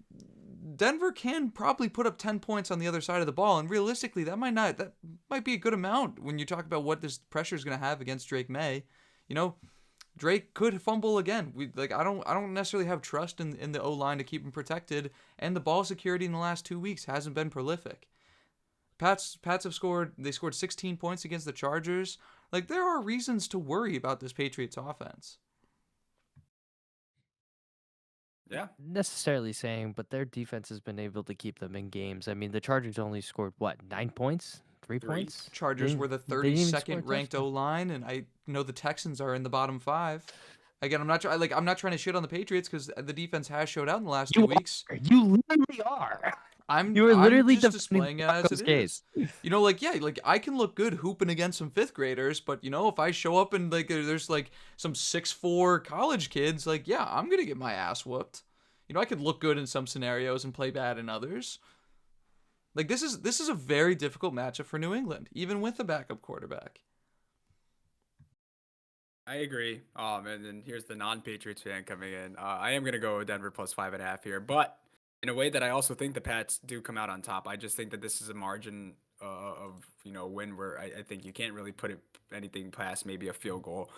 Denver can probably put up 10 points on the other side of the ball, and realistically that might be a good amount when you talk about what this pressure is going to have against Drake May. Drake could fumble again. I don't necessarily have trust in the O-line to keep him protected, and the ball security in the last 2 weeks hasn't been prolific. Pats have scored 16 points against the Chargers. Like there are reasons to worry about this Patriots offense. Yeah. Necessarily saying, but their defense has been able to keep them in games. I mean, the Chargers only scored 9 points? 3 points? Chargers were the 32nd ranked O-line, and I know the Texans are in the bottom 5. Again, I'm not trying to shit on the Patriots because the defense has showed out in the last 2 weeks. You literally are. I'm literally just displaying it as it case. is. I can look good hooping against some 5th graders, but if I show up and there's some 6'4" college kids, I'm gonna get my ass whooped. I could look good in some scenarios and play bad in others. This is a very difficult matchup for New England, even with the backup quarterback. I agree. And then here's the non-Patriots fan coming in. I am gonna go with Denver +5.5 here, but in a way that I also think the Pats do come out on top. I just think that this is a margin win where I think you can't really put it anything past maybe a field goal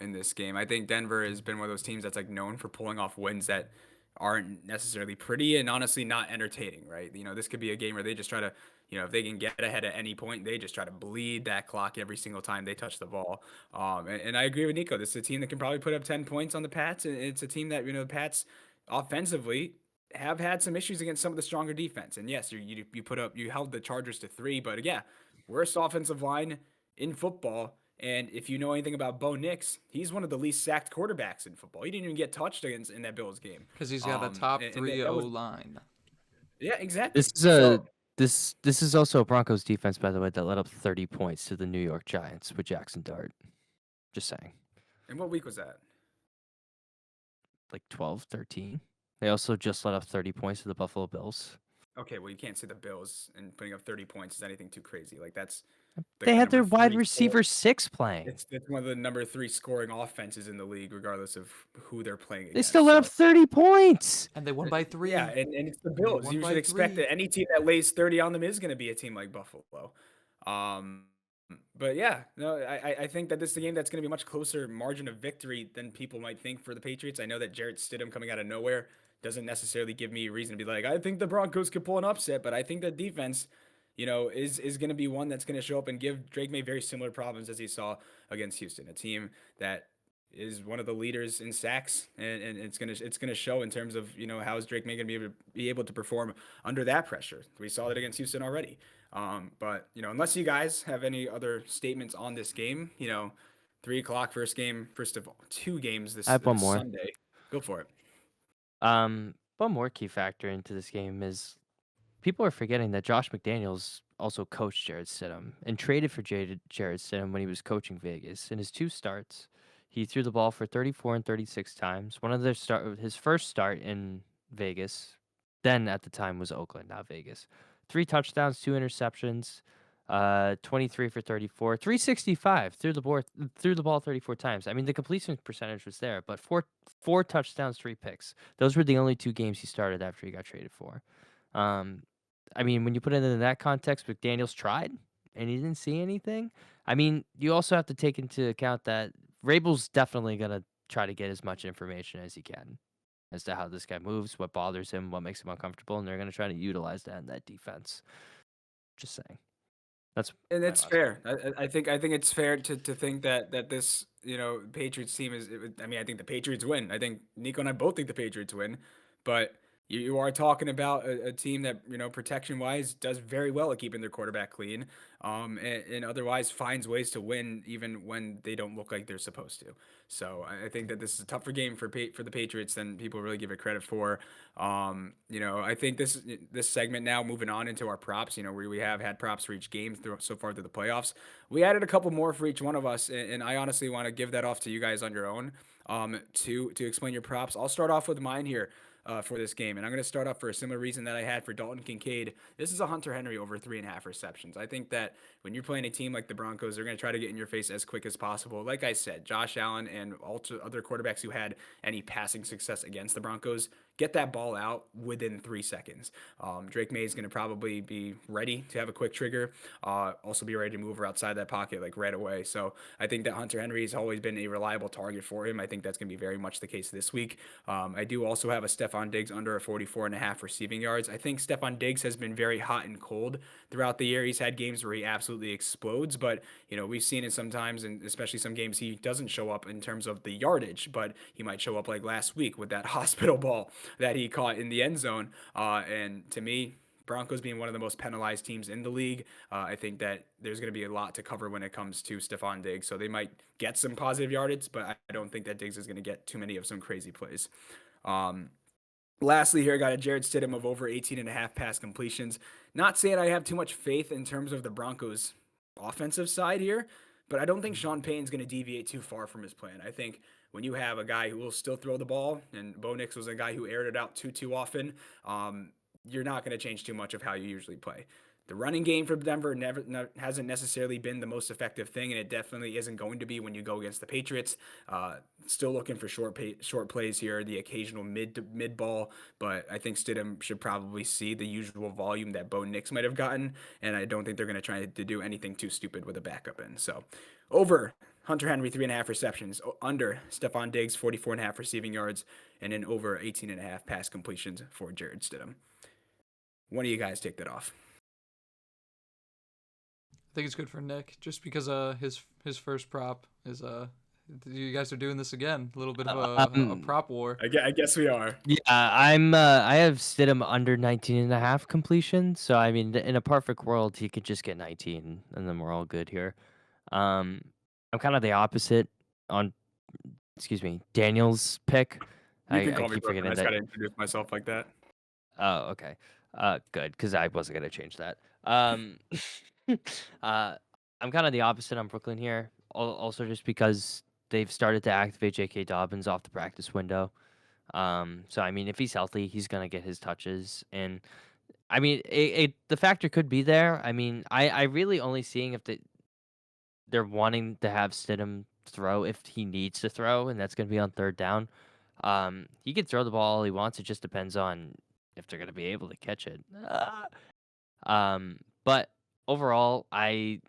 in this game. I think Denver has been one of those teams that's like known for pulling off wins that aren't necessarily pretty and honestly not entertaining, right? This could be a game where they just try to, if they can get ahead at any point, they just try to bleed that clock every single time they touch the ball. And I agree with Nico. This is a team that can probably put up 10 points on the Pats, and it's a team that, the Pats offensively have had some issues against some of the stronger defense. And yes, you held the Chargers to 3, but yeah, worst offensive line in football. And if you know anything about Bo Nix, he's one of the least sacked quarterbacks in football. He didn't even get touched against in that Bills game because he's got a top and 3 that O was line. yeah, This exactly. is a So this is also a Broncos defense, by the way, that let up 30 points to the New York Giants with Jackson Dart. Just saying. and what week was that? Like 12, 13. They also just let up 30 points to the Buffalo Bills. Okay, well you can't say the Bills and putting up 30 points is anything too crazy. Like that's They the had number their wide 3 receiver 6 playing. It's one of the number 3 scoring offenses in the league, regardless of who they're playing They against. still let up 30 points. And they won by 3. Yeah, and it's the They Bills. won You by should expect 3. that any team that lays 30 on them is going to be a team like Buffalo. Um, but yeah, no, I think that this is a game that's going to be a much closer margin of victory than people might think for the Patriots. I know that Jarrett Stidham coming out of nowhere doesn't necessarily give me a reason to be like, I think the Broncos could pull an upset, but I think the defense, is going to be one that's going to show up and give Drake May very similar problems as he saw against Houston, a team that is one of the leaders in sacks, and it's gonna show in terms of how is Drake May gonna be able to perform under that pressure. We saw that against Houston already. But unless you guys have any other statements on this game, 3 o'clock first game, first of all, 2 games I this have one this more. Sunday. Go for it. One more key factor into this game is people are forgetting that Josh McDaniels also coached Jared Stidham and traded for Jared Stidham when he was coaching Vegas. In his 2 starts, he threw the ball for 34 and 36 times. His first start in Vegas, then at the time was Oakland, not Vegas. 3 touchdowns, 2 interceptions, 23 for 34, 365 threw the ball 34 times. I mean, the completion percentage was there, but four touchdowns, 3 picks. Those were the only 2 games he started after he got traded for. I mean, when you put it in that context, McDaniels tried and he didn't see anything. I mean, you also have to take into account that Rabel's definitely going to try to get as much information as he can as to how this guy moves, what bothers him, what makes him uncomfortable, and they're going to try to utilize that in that defense. Just saying. That's And my it's last fair. I think it's fair to think that this Patriots team is. I mean, I think the Patriots win. I think Nico and I both think the Patriots win, but you are talking about a team that protection wise does very well at keeping their quarterback clean, and otherwise finds ways to win even when they don't look like they're supposed to. So I think that this is a tougher game for the Patriots than people really give it credit for. I think this segment now moving on into our props. Where we have had props for each game so far through the playoffs. We added a couple more for each one of us, and I honestly want to give that off to you guys on your own. To explain your props, I'll start off with mine here. For this game. And I'm going to start off for a similar reason that I had for Dalton Kincaid. This is a Hunter Henry over 3.5 receptions. I think that when you're playing a team like the Broncos, they're going to try to get in your face as quick as possible. Like I said, Josh Allen and also other quarterbacks who had any passing success against the Broncos, get that ball out within 3 seconds. Drake May is going to probably be ready to have a quick trigger, also be ready to move outside that pocket like right away. So I think that Hunter Henry has always been a reliable target for him. I think that's going to be very much the case this week. I do also have a Stephon Diggs under a 44.5 receiving yards. I think Stephon Diggs has been very hot and cold throughout the year. He's had games where he absolutely explodes, but we've seen it sometimes, and especially some games he doesn't show up in terms of the yardage, but he might show up like last week with that hospital ball that he caught in the end zone. And to me, Broncos being one of the most penalized teams in the league, I think that there's going to be a lot to cover when it comes to Stephon Diggs. So they might get some positive yardage, but I don't think that Diggs is going to get too many of some crazy plays. Lastly, here I got a Jared Stidham of over 18.5 pass completions. Not saying I have too much faith in terms of the Broncos' offensive side here, but I don't think Sean Payton's going to deviate too far from his plan. I think when you have a guy who will still throw the ball, and Bo Nix was a guy who aired it out too often, you're not going to change too much of how you usually play. The running game for Denver hasn't necessarily been the most effective thing, and it definitely isn't going to be when you go against the Patriots. Still looking for short plays here, the occasional mid ball, but I think Stidham should probably see the usual volume that Bo Nix might have gotten, and I don't think they're going to try to do anything too stupid with a backup in. So, over Hunter Henry 3.5 receptions, under Stephon Diggs 44.5 receiving yards, and then over 18.5 pass completions for Jared Stidham. One of you guys take that off. I think it's good for Nick, just because his first prop is you guys are doing this again. A little bit of a prop war. I guess we are. Yeah, I have Stidham under 19.5 completion. So I mean, in a perfect world, he could just get 19, and then we're all good here. I'm kind of the opposite on, Daniel's pick. You can I call me keep Brooklyn. forgetting I just that. got to introduce myself like that. Oh, okay. Good, because I wasn't gonna change that. I'm kind of the opposite on Brooklyn here. Also, just because they've started to activate J.K. Dobbins off the practice window. So I mean, if he's healthy, he's gonna get his touches, and I mean, the factor could be there. I mean, I really only seeing if they're wanting to have Stidham throw if he needs to throw, and that's gonna be on third down. He can throw the ball all he wants. It just depends on if they're gonna be able to catch it. But overall, I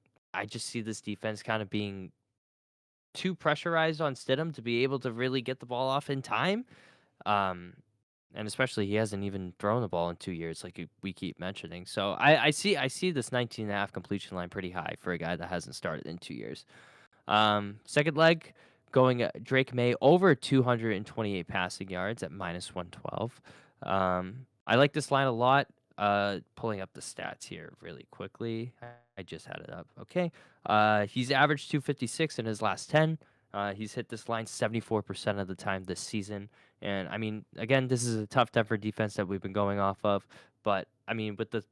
just see this defense kind of being too pressurized on Stidham to be able to really get the ball off in time. And especially he hasn't even thrown the ball in 2 years, like we keep mentioning. So I see this 19.5 completion line pretty high for a guy that hasn't started in 2 years. Second leg, going Drake May over 228 passing yards at -112. I like this line a lot. Pulling up the stats here really quickly. I just had it up. Okay. He's averaged 256 in his last 10. He's hit this line 74% of the time this season. And I mean, again, this is a tough Denver defense that we've been going off of. But I mean, with the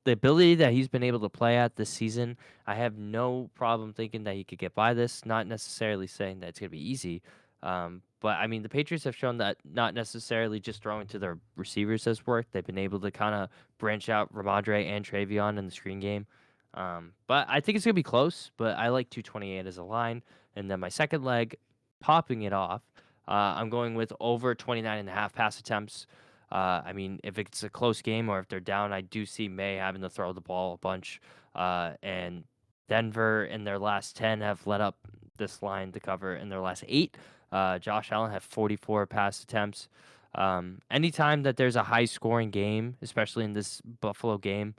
ability that he's been able to play at this season, I have no problem thinking that he could get by this. Not necessarily saying that it's going to be easy. But I mean, the Patriots have shown that not necessarily just throwing to their receivers has worked. They've been able to kind of branch out Ramondre and Travion in the screen game. But I think it's going to be close, but I like 228 as a line. And then my second leg, popping it off, I'm going with over 29.5 pass attempts. I mean, if it's a close game or if they're down, I do see May having to throw the ball a bunch. And Denver in their last 10 have let up this line to cover in their last 8. Josh Allen had 44 pass attempts. Anytime that there's a high scoring game, especially in this Buffalo game,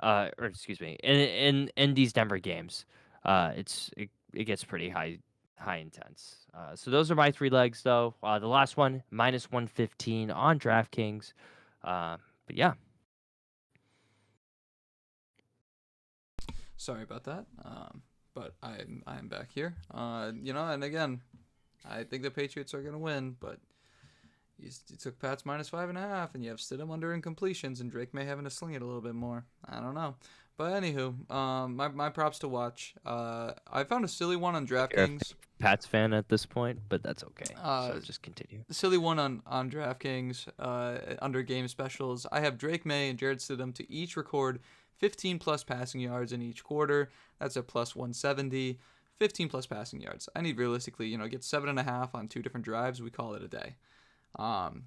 or excuse me, in these Denver games, it gets pretty high intense. So those are my 3 legs, though. The last one, -115 on DraftKings. But yeah. Sorry about that. But I'm back here. And again, I think the Patriots are gonna win, but you took Pats -5.5, and you have Stidham under incompletions, and Drake May having to sling it a little bit more. I don't know. But anywho, my props to watch. I found a silly one on DraftKings. Pats fan at this point, but that's okay. So just continue. The silly one on DraftKings under game specials. I have Drake May and Jared Stidham to each record 15 plus passing yards in each quarter. That's a +170. 15 plus passing yards. I need realistically, get 7.5 on 2 different drives. We call it a day.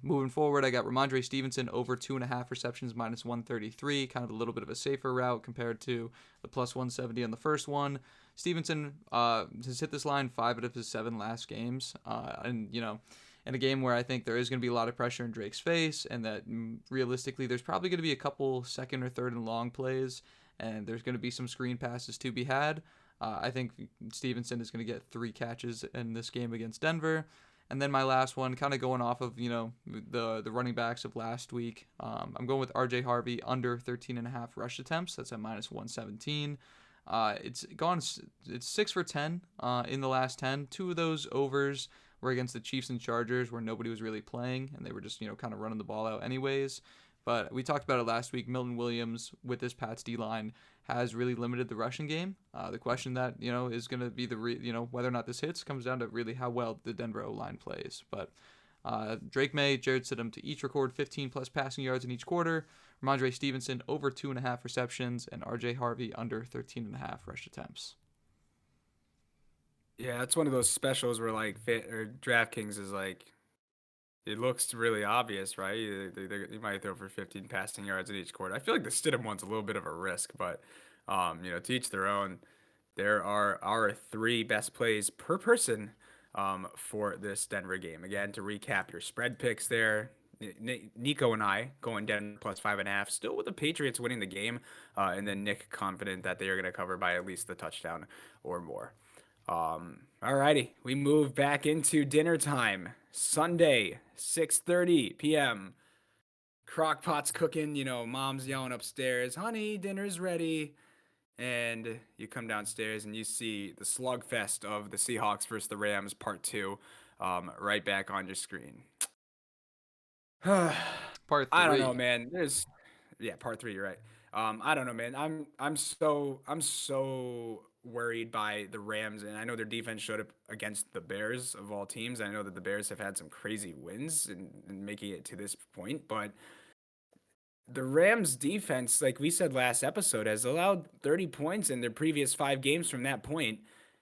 Moving forward, I got Ramondre Stevenson over 2.5 receptions, -133, kind of a little bit of a safer route compared to the +170 on the first one. Stevenson has hit this line 5 out of his 7 last games, and in a game where I think there is going to be a lot of pressure in Drake's face, and that realistically there's probably going to be a couple second or third and long plays, and there's going to be some screen passes to be had. I think Stevenson is going to get 3 catches in this game against Denver. And then my last one, kind of going off of, the running backs of last week. I'm going with RJ Harvey under 13.5 rush attempts. That's at -117. It's 6 for 10 in the last 10. 2 of those overs were against the Chiefs and Chargers, where nobody was really playing, and they were just, kind of running the ball out anyways. But we talked about it last week. Milton Williams with this Pats D-line has really limited the rushing game. The question that, is going to be whether or not this hits comes down to really how well the Denver O-line plays. But Drake May, Jared Stidham to each record 15 plus passing yards in each quarter. Ramondre Stevenson over 2.5 receptions, and RJ Harvey under 13.5 rush attempts. Yeah, it's one of those specials where like DraftKings is like it looks really obvious, right? They might throw for 15 passing yards in each quarter. I feel like the Stidham one's a little bit of a risk, but to each their own. There are our three best plays per person for this Denver game. Again, to recap your spread picks there. Nico and I going down plus 5.5, still with the Patriots winning the game, and then Nick confident that they are going to cover by at least the touchdown or more. Alrighty, we move back into dinner time. Sunday, 6:30 p.m. Crock-pot's cooking, mom's yelling upstairs, honey, dinner's ready. And you come downstairs and you see the slugfest of the Seahawks versus the Rams part 2 right back on your screen. Part 3. I don't know, man. Part 3, you're right. I don't know, man. I'm so worried by the Rams, and I know their defense showed up against the Bears of all teams. I know that the Bears have had some crazy wins in making it to this point, but the Rams defense, like we said last episode, has allowed 30 points in their previous 5 games from that point.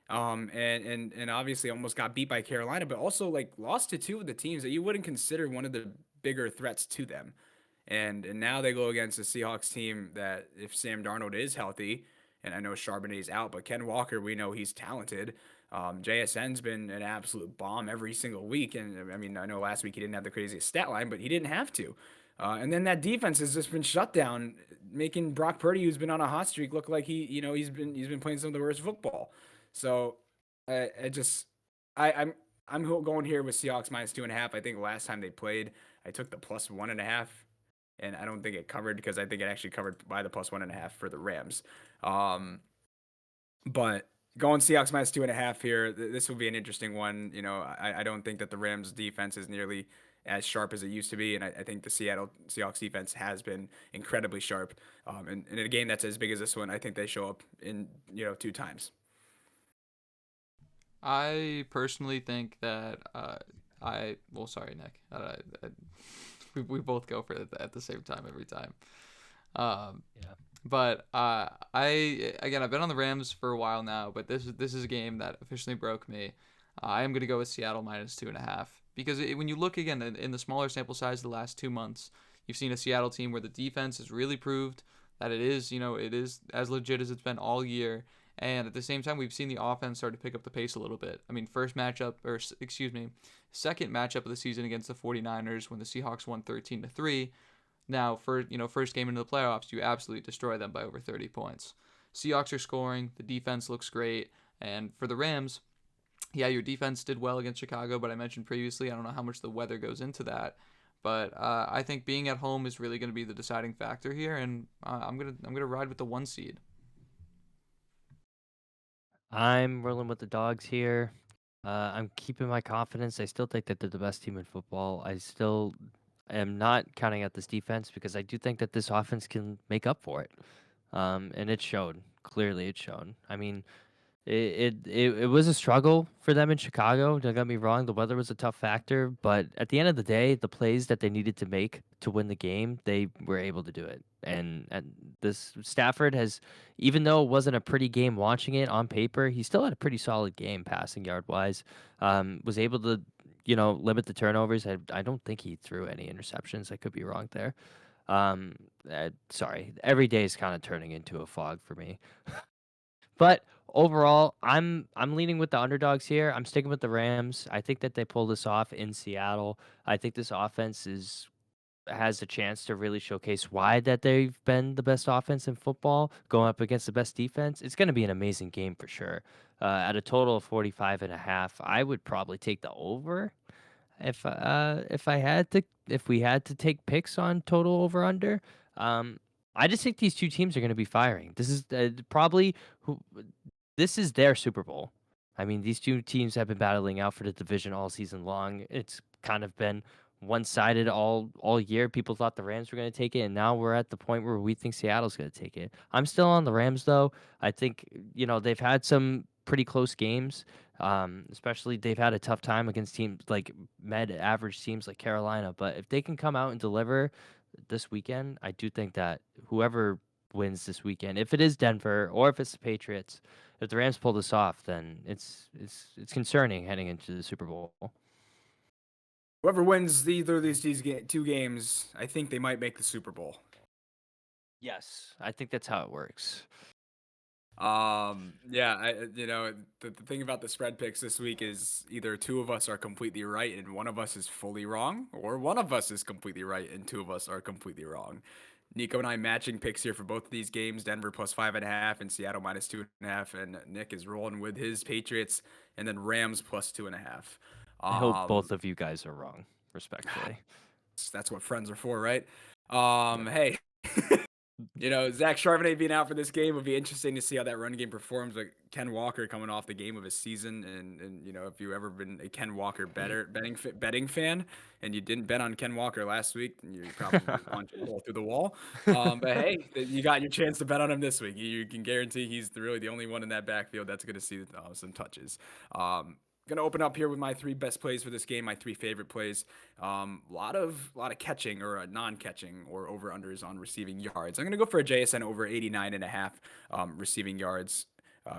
And obviously almost got beat by Carolina, but also like lost to 2 of the teams that you wouldn't consider one of the bigger threats to them. And now they go against a Seahawks team that if Sam Darnold is healthy, and I know Charbonnet's out, but Ken Walker, we know he's talented. JSN's been an absolute bomb every single week. And I mean, I know last week he didn't have the craziest stat line, but he didn't have to. And then that defense has just been shut down, making Brock Purdy, who's been on a hot streak, look like he's been playing some of the worst football. So I'm going here with Seahawks minus 2.5. I think last time they played, I took the plus 1.5, and I don't think it covered because I think it actually covered by the plus 1.5 for the Rams. But going Seahawks minus 2.5 here, this will be an interesting one. I don't think that the Rams defense is nearly as sharp as it used to be, and I think the Seattle Seahawks defense has been incredibly sharp. And in a game that's as big as this one, I think they show up in 2 times. I personally think that sorry, Nick. We both go for it at the same time every time. Yeah. But I've been on the Rams for a while now, but this is a game that officially broke me. I am going to go with Seattle minus 2.5 because when you look again in the smaller sample size of the last 2 months, you've seen a Seattle team where the defense has really proved that it is as legit as it's been all year. And at the same time, we've seen the offense start to pick up the pace a little bit. I mean, second matchup of the season against the 49ers when the Seahawks won 13-3. Now, first game into the playoffs, you absolutely destroy them by over 30 points. Seahawks are scoring. The defense looks great. And for the Rams, yeah, your defense did well against Chicago, but I mentioned previously, I don't know how much the weather goes into that. But I think being at home is really going to be the deciding factor here, and I'm gonna ride with the 1 seed. I'm rolling with the dogs here. I'm keeping my confidence. I still think that they're the best team in football. I still am not counting out this defense because I do think that this offense can make up for it. And it showed. Clearly, it showed. I mean, it was a struggle for them in Chicago. Don't get me wrong, the weather was a tough factor, but at the end of the day, the plays that they needed to make to win the game, they were able to do it. And this Stafford has, even though it wasn't a pretty game watching it on paper, he still had a pretty solid game passing yard wise. Was able to, limit the turnovers. I don't think he threw any interceptions. I could be wrong there. Sorry, every day is kind of turning into a fog for me. But overall, I'm leaning with the underdogs here. I'm sticking with the Rams. I think that they pull this off in Seattle. I think this offense has a chance to really showcase why that they've been the best offense in football going up against the best defense. It's going to be an amazing game for sure. At a total of 45.5, I would probably take the over if we had to take picks on total over under. I just think these two teams are going to be firing. This is this is their Super Bowl. I mean, these two teams have been battling out for the division all season long. It's kind of been one-sided all year. People thought the Rams were going to take it, and now we're at the point where we think Seattle's going to take it. I'm still on the Rams, though. I think they've had some pretty close games. Especially they've had a tough time against teams like average teams like Carolina. But if they can come out and deliver this weekend, I do think that whoever wins this weekend, if it is Denver or if it's the Patriots, if the Rams pull this off, then it's concerning heading into the Super Bowl. Whoever wins either of these two games, I think they might make the Super Bowl. Yes, I think that's how it works. Yeah, the thing about the spread picks this week is either two of us are completely right and one of us is fully wrong, or one of us is completely right and two of us are completely wrong. Nico and I matching picks here for both of these games: Denver plus 5.5 and Seattle minus 2.5. And Nick is rolling with his Patriots, and then Rams plus 2.5. I hope both of you guys are wrong, respectfully. That's what friends are for, right? Hey. Zach Charbonnet being out for this game would be interesting to see how that run game performs. Like Ken Walker coming off the game of his season, and if you've ever been a Ken Walker betting fan, and you didn't bet on Ken Walker last week, then you're probably punching a hole through the wall. But hey, you got your chance to bet on him this week. You can guarantee he's really the only one in that backfield that's going to see some touches. Gonna open up here with my three best plays for this game, my three favorite plays. Lot of catching or non-catching or over-unders on receiving yards. I'm gonna go for a JSN over 89.5 receiving yards.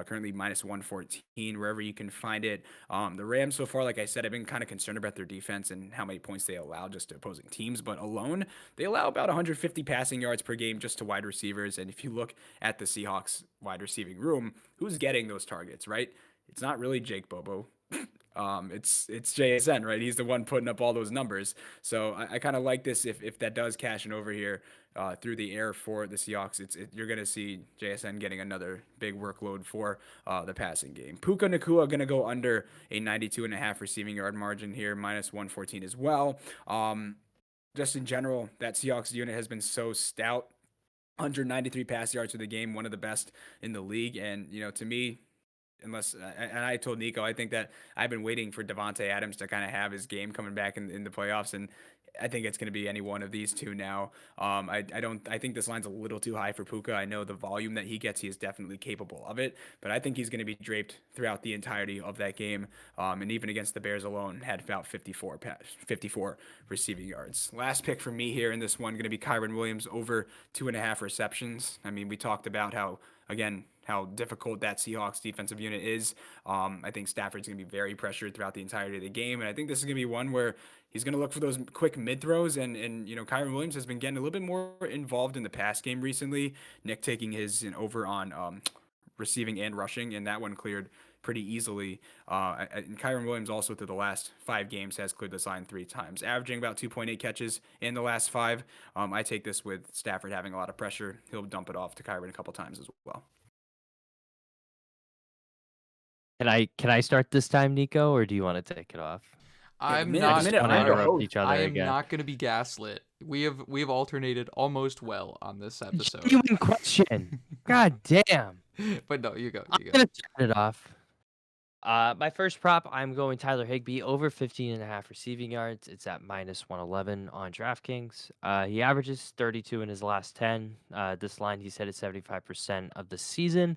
Currently minus 114 wherever you can find it. The Rams so far, like I said, I've been kind of concerned about their defense and how many points they allow just to opposing teams. But alone, they allow about 150 passing yards per game just to wide receivers. And if you look at the Seahawks wide receiving room, who's getting those targets, right? It's not really Jake Bobo. It's JSN, right? He's the one putting up all those numbers. So I kind of like this if that does cash in over here through the air for the Seahawks. You're going to see JSN getting another big workload for the passing game. Puka Nacua going to go under a 92.5 receiving yard margin here, minus 114 as well. Just in general, that Seahawks unit has been so stout. 193 pass yards for the game, one of the best in the league. And, to me, and I told Nico, I think that I've been waiting for Devontae Adams to kind of have his game coming back in the playoffs, and I think it's going to be any one of these two now. I think this line's a little too high for Puka. I know the volume that he gets, he is definitely capable of it, but I think he's going to be draped throughout the entirety of that game. And even against the Bears alone, had about 54 receiving yards. Last pick for me here in this one going to be Kyren Williams over 2.5 receptions. I mean, we talked about how difficult that Seahawks defensive unit is. I think Stafford's going to be very pressured throughout the entirety of the game. And I think this is going to be one where he's going to look for those quick mid throws. And Kyren Williams has been getting a little bit more involved in the pass game recently. Nick taking his over on receiving and rushing, and that one cleared pretty easily. And Kyren Williams also through the last 5 games has cleared this line 3 times, averaging about 2.8 catches in the last 5. I take this with Stafford having a lot of pressure. He'll dump it off to Kyren a couple times as well. Can I start this time, Nico, or do you want to take it off? I'm minute, not. minute, want to I'm interrupt host. each other I am again. not going to be gaslit. We have alternated almost well on this episode. Genuine question. God damn. But no, you go. I'm gonna turn it off. My first prop, I'm going Tyler Higbee over 15.5 receiving yards. It's at minus 111 on DraftKings. He averages 32 in his last 10. This line he's hit at 75% of the season.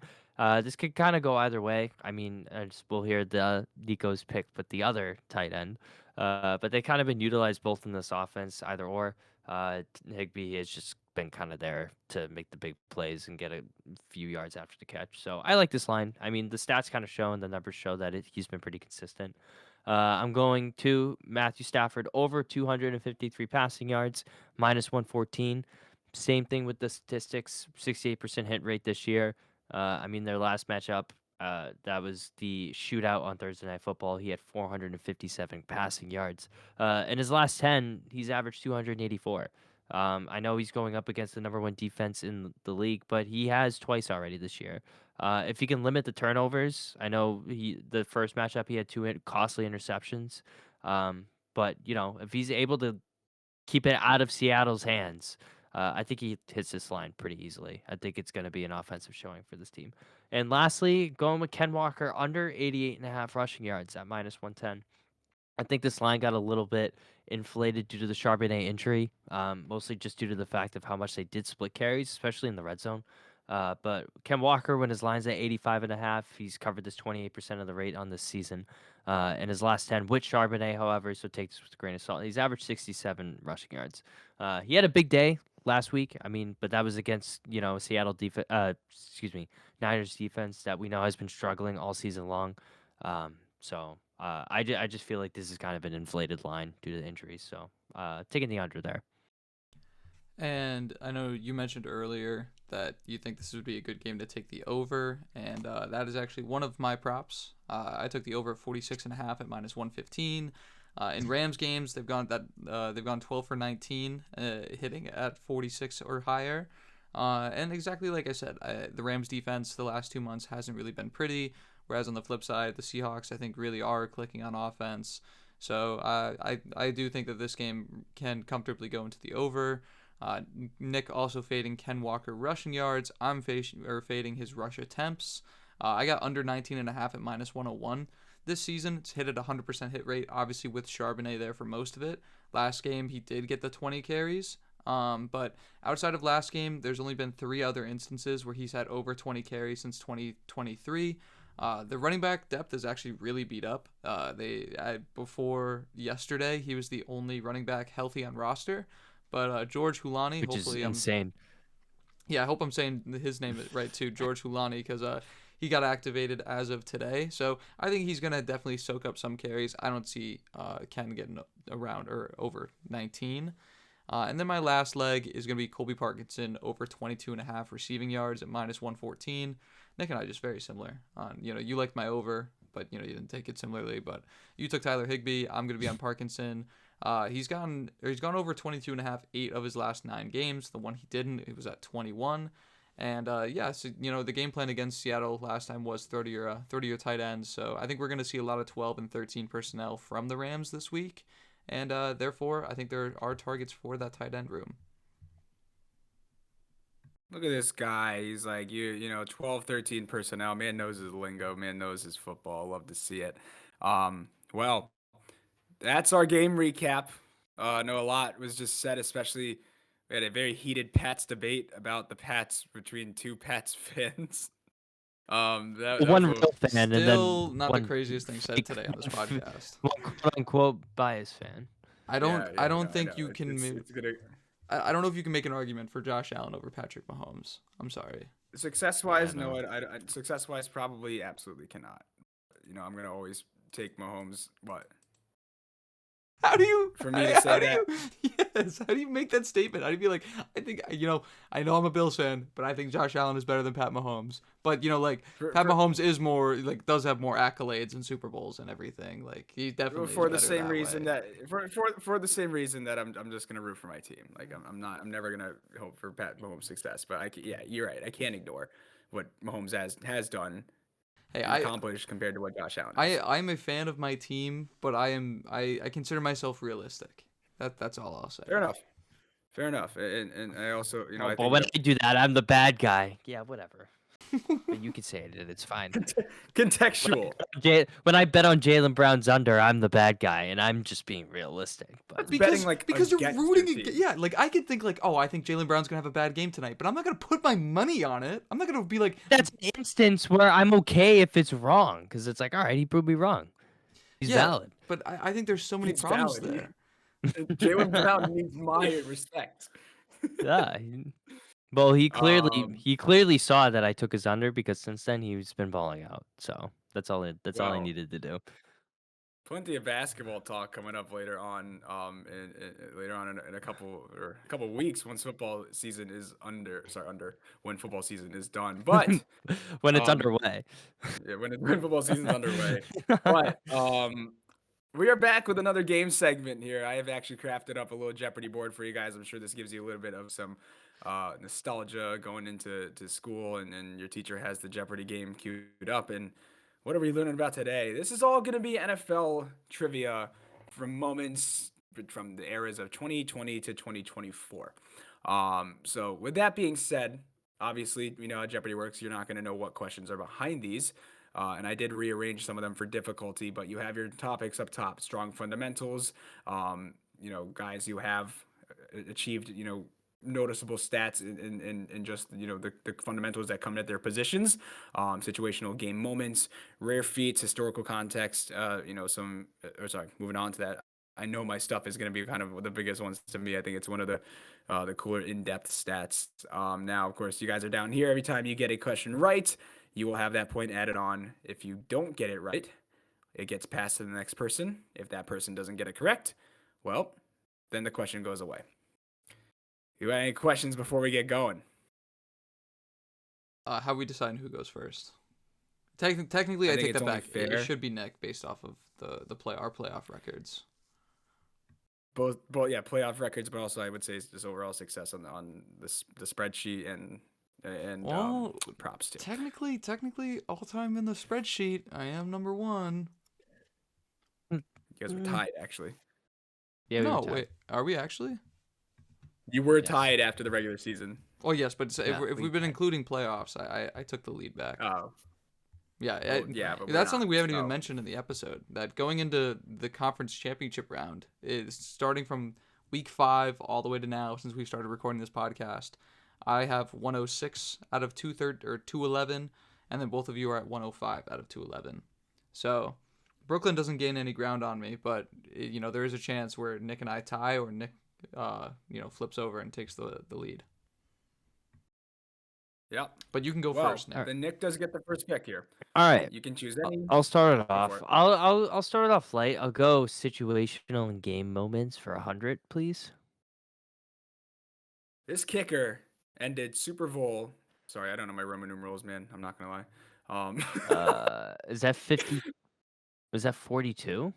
This could kind of go either way. I mean, we'll hear the Nico's pick with the other tight end. But they kind of been utilized both in this offense, either or. Higbee has just been kind of there to make the big plays and get a few yards after the catch. So I like this line. I mean, the stats kind of show and the numbers show that he's been pretty consistent. I'm going to Matthew Stafford over 253 passing yards, minus 114. Same thing with the statistics, 68% hit rate this year. I mean, their last matchup, that was the shootout on Thursday Night Football. He had 457 passing yards. In his last 10, he's averaged 284. I know he's going up against the number 1 defense in the league, but he has twice already this year. If he can limit the turnovers, I know the first matchup he had 2 costly interceptions. But if he's able to keep it out of Seattle's hands, I think he hits this line pretty easily. I think it's going to be an offensive showing for this team. And lastly, going with Ken Walker under 88.5 rushing yards at minus 110. I think this line got a little bit inflated due to the Charbonnet injury, mostly just due to the fact of how much they did split carries, especially in the red zone. But Ken Walker, when his line's at 85.5, he's covered this 28% of the rate on this season. In his last 10 with Charbonnet, however, so take this with a grain of salt. He's averaged 67 rushing yards. He had a big day last week. I mean, but that was against, Seattle defense, Niners defense that we know has been struggling all season long. I just feel like this is kind of an inflated line due to the injuries. So taking the under there. And I know you mentioned earlier that you think this would be a good game to take the over, and that is actually one of my props. I took the over at 46.5 at minus 115. In Rams games, they've gone 12 for 19, hitting at 46 or higher. And exactly like I said, the Rams defense the last 2 months hasn't really been pretty. Whereas on the flip side, the Seahawks I think really are clicking on offense. So I do think that this game can comfortably go into the over. Nick also fading Ken Walker rushing yards. I'm fading his rush attempts. I got under 19.5 at minus 101. This season, it's hit at 100% hit rate, obviously with Charbonnet there for most of it. Last game, he did get the 20 carries. But outside of last game, there's only been 3 other instances where he's had over 20 carries since 2023. The running back depth is actually really beat up. Before yesterday, he was the only running back healthy on roster. But George Hulani, which hopefully is insane. I hope I'm saying his name right too, George Hulani, because he got activated as of today. So I think he's gonna definitely soak up some carries. I don't see Ken getting around or over 19. And then my last leg is going to be Colby Parkinson over 22.5 receiving yards at minus 114. Nick and I just very similar. You liked my over, but you didn't take it similarly. But you took Tyler Higbee. I'm going to be on Parkinson. He's gone over 22.5 8 of his last 9 games. The one he didn't, it was at 21. And the game plan against Seattle last time was 30 tight ends. So I think we're going to see a lot of 12 and 13 personnel from the Rams this week. And therefore, I think there are targets for that tight end room. Look at this guy. He's like, 12, 13 personnel. Man knows his lingo. Man knows his football. Love to see it. Well, that's our game recap. I know a lot was just said, especially we had a very heated Pats debate about the Pats between 2 Pats fans. That One was real fan, and Still then not one the craziest thing said today on this podcast. one quote unquote bias fan. I don't think you can. It's gonna I don't know if you can make an argument for Josh Allen over Patrick Mahomes. I'm sorry. success-wise, Yeah, no. Success-wise, probably absolutely cannot. I'm gonna always take Mahomes. What? How do you? For me to say that? Yes. How do you make that statement? How do you be like? I think I know I'm a Bills fan, but I think Josh Allen is better than Pat Mahomes. But Pat Mahomes is more does have more accolades and Super Bowls and everything. Like he definitely for is the better same that reason way. that for the same reason that I'm just gonna root for my team. Like I'm never gonna hope for Pat Mahomes' success. But you're right. I can't ignore what Mahomes has done Hey, and accomplished compared to what Josh Allen is. I'm a fan of my team, but I consider myself realistic. That's all I'll say. Fair enough. And I also I Well, think when I do that, I'm the bad guy. Yeah, whatever. But you can say it. It's fine. contextual. When I bet on Jalen Brown's under, I'm the bad guy, and I'm just being realistic. But betting, because you're against rooting your team. yeah, like I could think like, oh, I think Jalen Brown's gonna have a bad game tonight, but I'm not gonna put my money on it. I'm not gonna be like, that's an instance where I'm okay if it's wrong, because it's like, all right, he proved me wrong. He's valid. But I think there's so many He's problems valid. there. Jalen Brown needs my respect. Yeah. Well, he Um, clearly saw that I took his under, because since then he's been balling out. So that's all I Well, needed to do. plenty of basketball talk coming up later on. Later on in a couple weeks once football season is when football season is done. But When it's um, underway. yeah, when football season's underway. But we are back with another game segment here. I have actually crafted up a little Jeopardy board for you guys. I'm sure this gives you a little bit of some nostalgia going into school, and your teacher has the Jeopardy game queued up. And what are we learning about today? This is all going to be NFL trivia from moments from the eras of 2020 to 2024. So with that being said, obviously, we know how Jeopardy works. You're not going to know what questions are behind these. And I did rearrange some of them for difficulty, but you have your topics up top: strong fundamentals, guys who have achieved, noticeable stats in just the fundamentals that come at their positions, situational game moments, rare feats, historical context. Moving on to that. I know my stuff is going to be kind of the biggest ones to me. I think it's one of the cooler in-depth stats. Now, of course, you guys are down here. Every time you get a question right, you will have that point added on. If you don't get it right, it gets passed to the next person. If that person doesn't get it correct, well, then the question goes away. You got any questions before we get going? How we decide who goes first? Technically, I take that back. It should be Nick based off of our playoff records. Both, yeah, playoff records, but also I would say just overall success on the spreadsheet and props too. Technically, all time in the spreadsheet, I am number 1. You guys were tied, actually. Yeah. No, wait, are we actually? You were tied after the regular season. Oh yes, but if we've been including playoffs, I took the lead back. Oh. Yeah, but that's something we haven't even mentioned in the episode. That going into the conference championship round is starting from week 5 all the way to now, since we started recording this podcast. I have 106 out of 211, and then both of you are at 105 out of 211. So Brooklyn doesn't gain any ground on me, but there is a chance where Nick and I tie, or Nick flips over and takes the lead. Yeah. But you can go first, Nick. Then Nick does get the first pick here. All right. You can choose any. I'll start it off. I'll start it off light. I'll go situational and game moments for 100, please. This kicker ended Super Bowl. Sorry, I don't know my Roman numerals, man. I'm not gonna lie. Is that 50? Was that 42?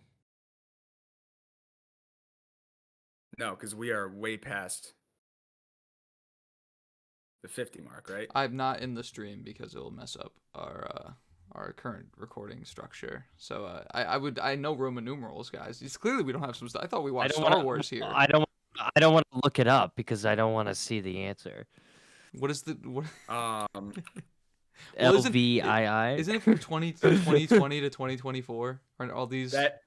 No, because we are way past the 50 mark, right? I'm not in the stream because it will mess up our current recording structure. So I know Roman numerals, guys. It's clearly we don't have some stuff. I thought we watched Star Wars here. I don't want to look it up because I don't want to see the answer. What is the what? LVII. Isn't it from 2020 to 2024? Aren't all these that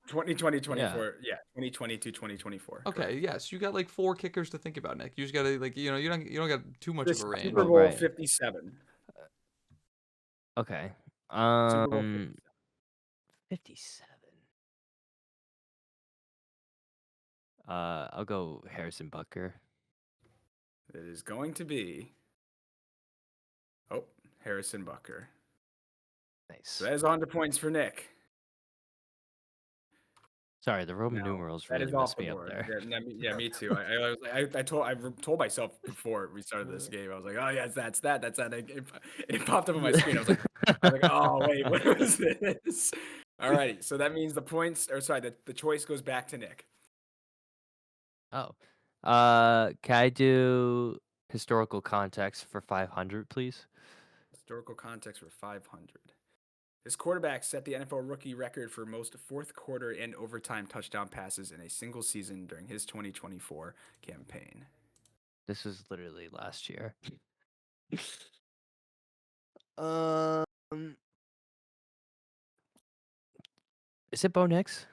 2020, 24, yeah, 2020 to 2024. Okay, correct. Yes, you got like 4 kickers to think about, Nick. You just gotta you don't got too much of a range. Super Bowl 57. Okay. Super Bowl 57. I'll go Harrison Butker. It is going to be Harrison Butker. Nice. So that is on to points for Nick. Sorry, the Roman numerals really messed me up there. Yeah, me too. I told myself before we started this game, I was like, oh yeah, that's that. It popped up on my screen. I was like, oh wait, what was this? Alrighty, so that means the choice goes back to Nick. Oh, can I do historical context for 500, please? Historical context for 500. This quarterback set the NFL rookie record for most fourth quarter and overtime touchdown passes in a single season during his 2024 campaign. This was literally last year. Is it Bo Nix?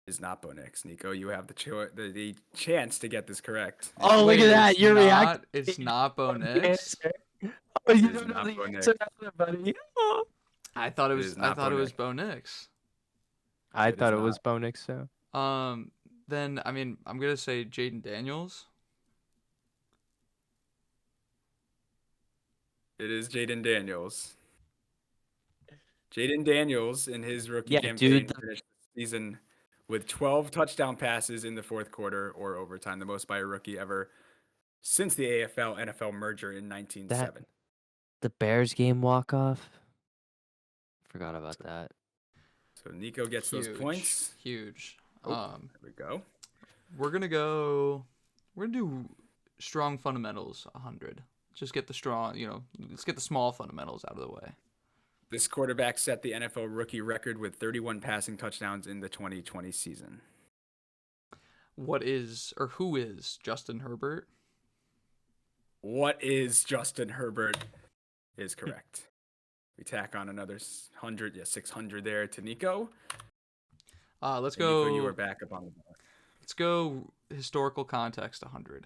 It is not Bo Nix. Nico, you have the chance to get this correct. Oh, look at that! You're reacting. It's not Bo Nix. Oh, you don't know the answer, buddy. I thought it was Bo Nix. I thought it was Bo Nix too. Then I'm gonna say Jaden Daniels. It is Jaden Daniels. Jaden Daniels in his rookie campaign finished the season with 12 touchdown passes in the fourth quarter or overtime, the most by a rookie ever since the AFL-NFL merger in 1907. The Bears game walk-off? Forgot about that. So Nico gets those points. Huge. There we go. We're gonna do strong fundamentals 100. Just get the strong, let's get the small fundamentals out of the way. This quarterback set the NFL rookie record with 31 passing touchdowns in the 2020 season. Who is Justin Herbert? What is Justin Herbert is correct. We tack on another 600 there to Nico. Let's go. Nico, you are back up on the board. Let's go historical context 100.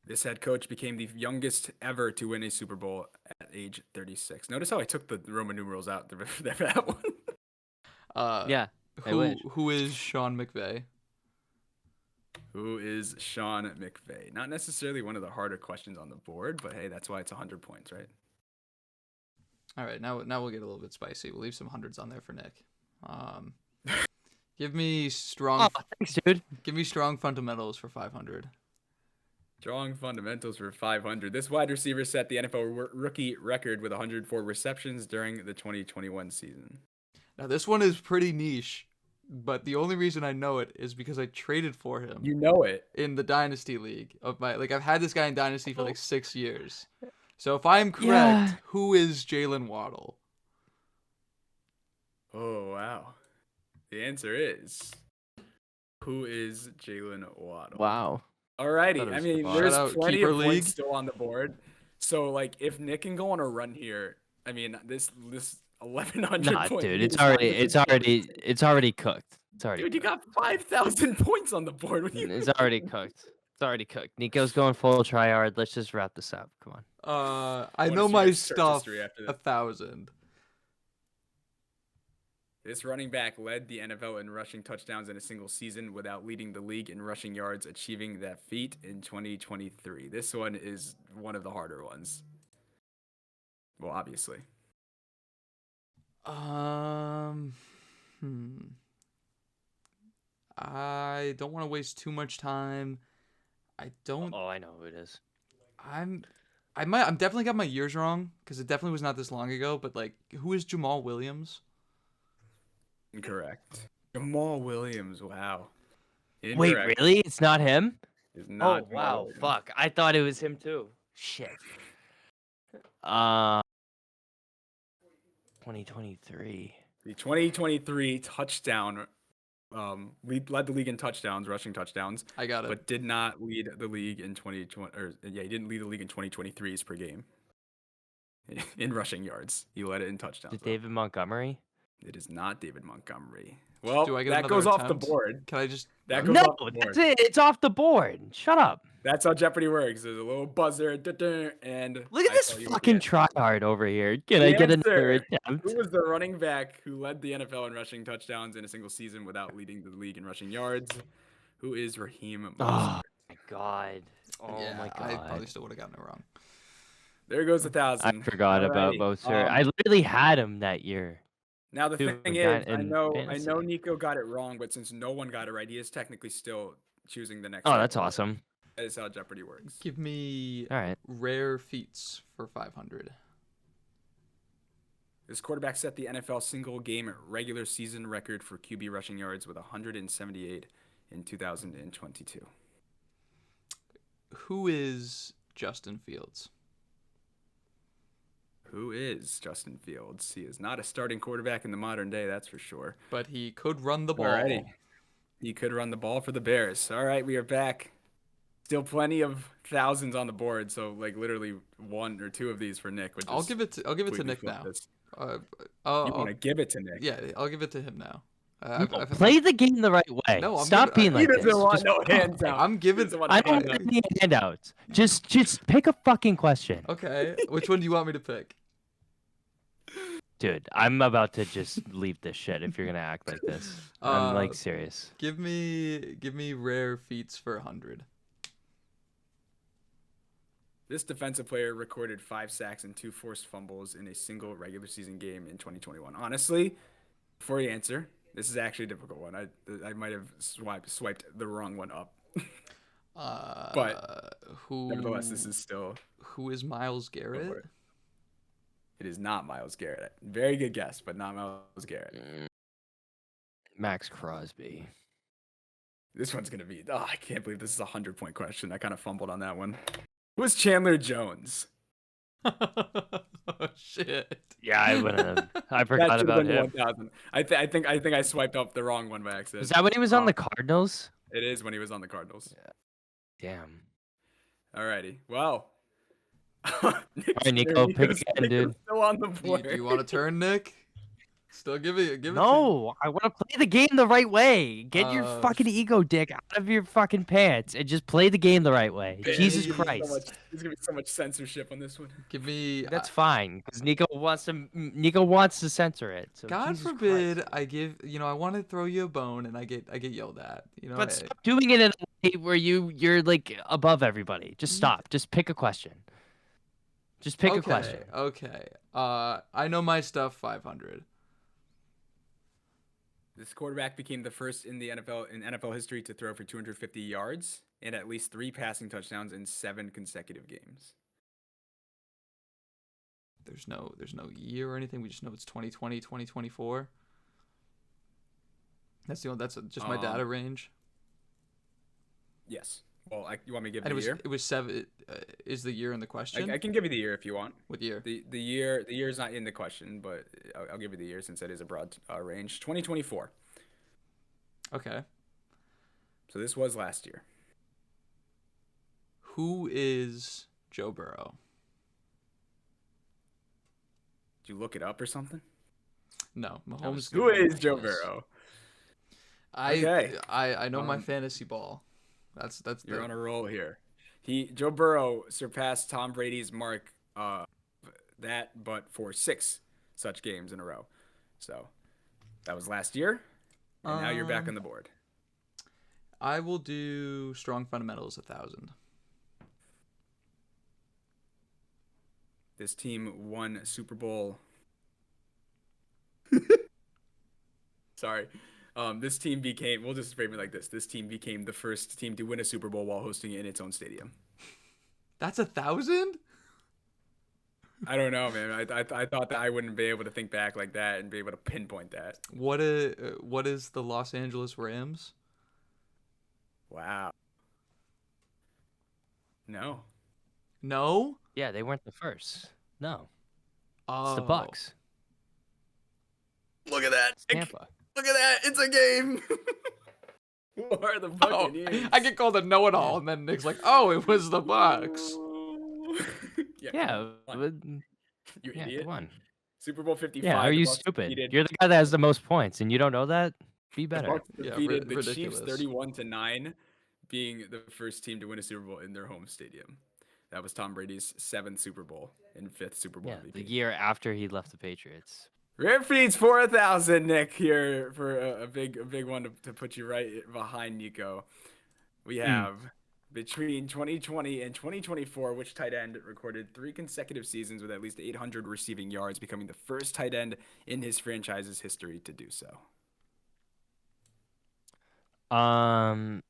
This head coach became the youngest ever to win a Super Bowl at age 36. Notice how I took the Roman numerals out for that one. Yeah. I wish. Who is Sean McVay? Who is Sean McVay? Not necessarily one of the harder questions on the board, but hey, that's why it's 100 points, right? All right, now we'll get a little bit spicy. We'll leave some hundreds on there for Nick. Give me strong. Oh, thanks, dude. Give me strong fundamentals for 500. Strong fundamentals for 500. This wide receiver set the NFL rookie record with 104 receptions during the 2021 season. Now this one is pretty niche, but the only reason I know it is because I traded for him. You know it. In the Dynasty League of my I've had this guy in Dynasty for like 6 years. So if I'm correct, who is Jalen Waddle? Oh wow. The answer is, who is Jalen Waddle? Wow. Alrighty. I mean, there's plenty of league. points still on the board. So like, if Nick can go on a run here, I mean, this 1,100 Nah, points. dude, it's already cooked. It's already. Dude, you got 5,000 points on the board. It's already cooked. It's already cooked. Nico's going full tryhard. Let's just wrap this up. Come on. I know my stuff. 1,000. This running back led the NFL in rushing touchdowns in a single season without leading the league in rushing yards, achieving that feat in 2023. This one is one of the harder ones. Well, obviously. I don't want to waste too much time. I don't. Oh, I know who it is. I'm definitely got my years wrong because it definitely was not this long ago. But like, who is Jamal Williams? Incorrect. Jamal Williams. Wow. Incorrect. Wait, really? It's not him? It's not Oh, wow. Williams. Fuck. I thought it was him too. Shit. 2023. The 2023 touchdown. We led the league in touchdowns, rushing touchdowns. I got it. But did not lead the league in 2020. He didn't lead the league in 2023s per game. In rushing yards, he led it in touchdowns. Is it David Montgomery? It is not David Montgomery. Well, Do I get that another goes off attempt? the board. Can I just? That goes No, off the board. that's it. It's off the board. Shut up. That's how Jeopardy works. There's a little buzzer, and Look at I this tell you fucking again. tryhard over here. Can The I get another answer, attempt? Who was the running back who led the NFL in rushing touchdowns in a single season without leading the league in rushing yards? Who is Raheem Oh Mostert? my god. Oh yeah, my I god. probably still would have gotten it wrong. There goes 1,000. I forgot about Alrighty. Mostert. I literally had him that year. Now the Dude, thing got is, I in know fantasy. Nico got it wrong, but since no one got it right, he is technically still choosing the next. Oh, level. that's awesome. That is how Jeopardy works. Give me All right. rare feats for 500. This quarterback set the NFL single game regular season record for QB rushing yards with 178 in 2022. Who is Justin Fields? Who is Justin Fields? He is not a starting quarterback in the modern day, that's for sure. But he could run the ball. Alrighty. He could run the ball for the Bears. All right, we are back. Still plenty of thousands on the board, so like literally one or two of these for Nick. I'll give it to Nick now. You want to give it to Nick? Yeah, I'll give it to him now. No, play the game the right way. No, I'm Stop giving- being He like doesn't this. want Just- no hands out. I'm giving. He doesn't want I no don't hands want out. any handouts. Just pick a fucking question. Okay, which one do you want me to pick? Dude, I'm about to just leave this shit if you're gonna act like this. I'm like serious. Give me rare feats for 100. This defensive player recorded 5 sacks and 2 forced fumbles in a single regular season game in 2021. Honestly, before you answer, this is actually a difficult one. I might have swiped the wrong one up. But nevertheless, this is still. Who is Myles Garrett? It is not Myles Garrett. Very good guess, but not Myles Garrett. Max Crosby. This one's gonna be. Oh, I can't believe this is a 100-point question. I kind of fumbled on that one. Who is Chandler Jones? Oh shit. Yeah, I would have. I That forgot should have about been him. 1,000. I think I swiped up the wrong one by accident. Is that when he was on the Cardinals? It is when he was on the Cardinals. Damn. Alrighty. Well. All right, Nico, pick again, dude. Still on the Do board. you want to turn, Nick? Still give it to me. No, I want to play the game the right way. Get your Uh, fucking ego dick out of your fucking pants and just play the game the right way. Man, Jesus me- Christ. There's gonna be so much censorship on this one. Give me. That's fine, because Nico wants to censor it. So God Jesus forbid Christ. I give. I want to throw you a bone, and I get yelled at. But stop doing it in a way where you're like above everybody. Just stop. Just pick a question. Just pick a question. Okay. I know my stuff. 500. This quarterback became the first in the NFL history to throw for 250 yards and at least 3 passing touchdowns in 7 consecutive games. There's no year or anything. We just know it's 2020, 2024. That's just my data range. Yes. Well, you want me to give And you the year? it was 7. Is the year in the question? I can give you the year if you want. What year? The year is not in the question, but I'll give you the year since that is a broad range. 2024. Okay. So this was last year. Who is Joe Burrow? Did you look it up or something? No, Mahomes. Who is Joe Burrow? I know my fantasy ball. That's You're on a roll here. Joe Burrow surpassed Tom Brady's mark but for 6 such games in a row. So that was last year, and now you're back on the board. I will do strong fundamentals 1,000. This team won Super Bowl. Sorry. This team became, we'll just frame it like this. This team became the first team to win a Super Bowl while hosting it in its own stadium. That's 1,000? I don't know, man. I thought that I wouldn't be able to think back like that and be able to pinpoint that. What is the Los Angeles Rams? Wow. No. No? Yeah, they weren't the first. No. Oh. It's the Bucks. Look at that. It's Tampa. Look at that. It's a game. Who are the Buccaneers? I get called a know-it-all, and then Nick's like, "Oh, it was the Bucks." Yeah. You Yeah, idiot. they won. Super Bowl 55. Yeah, are you stupid? You're the guy that has the most points, and you don't know that? Be The better. Bucks Yeah, defeated the ridiculous. Chiefs 31-9, being the first team to win a Super Bowl in their home stadium. That was Tom Brady's 7th Super Bowl and 5th Super Bowl Yeah, MVP. the year after he left the Patriots. Rip feeds 4,000, Nick, here for a big one to put you right behind Nico. We have between 2020 and 2024, which tight end recorded 3 consecutive seasons with at least 800 receiving yards, becoming the first tight end in his franchise's history to do so. I'm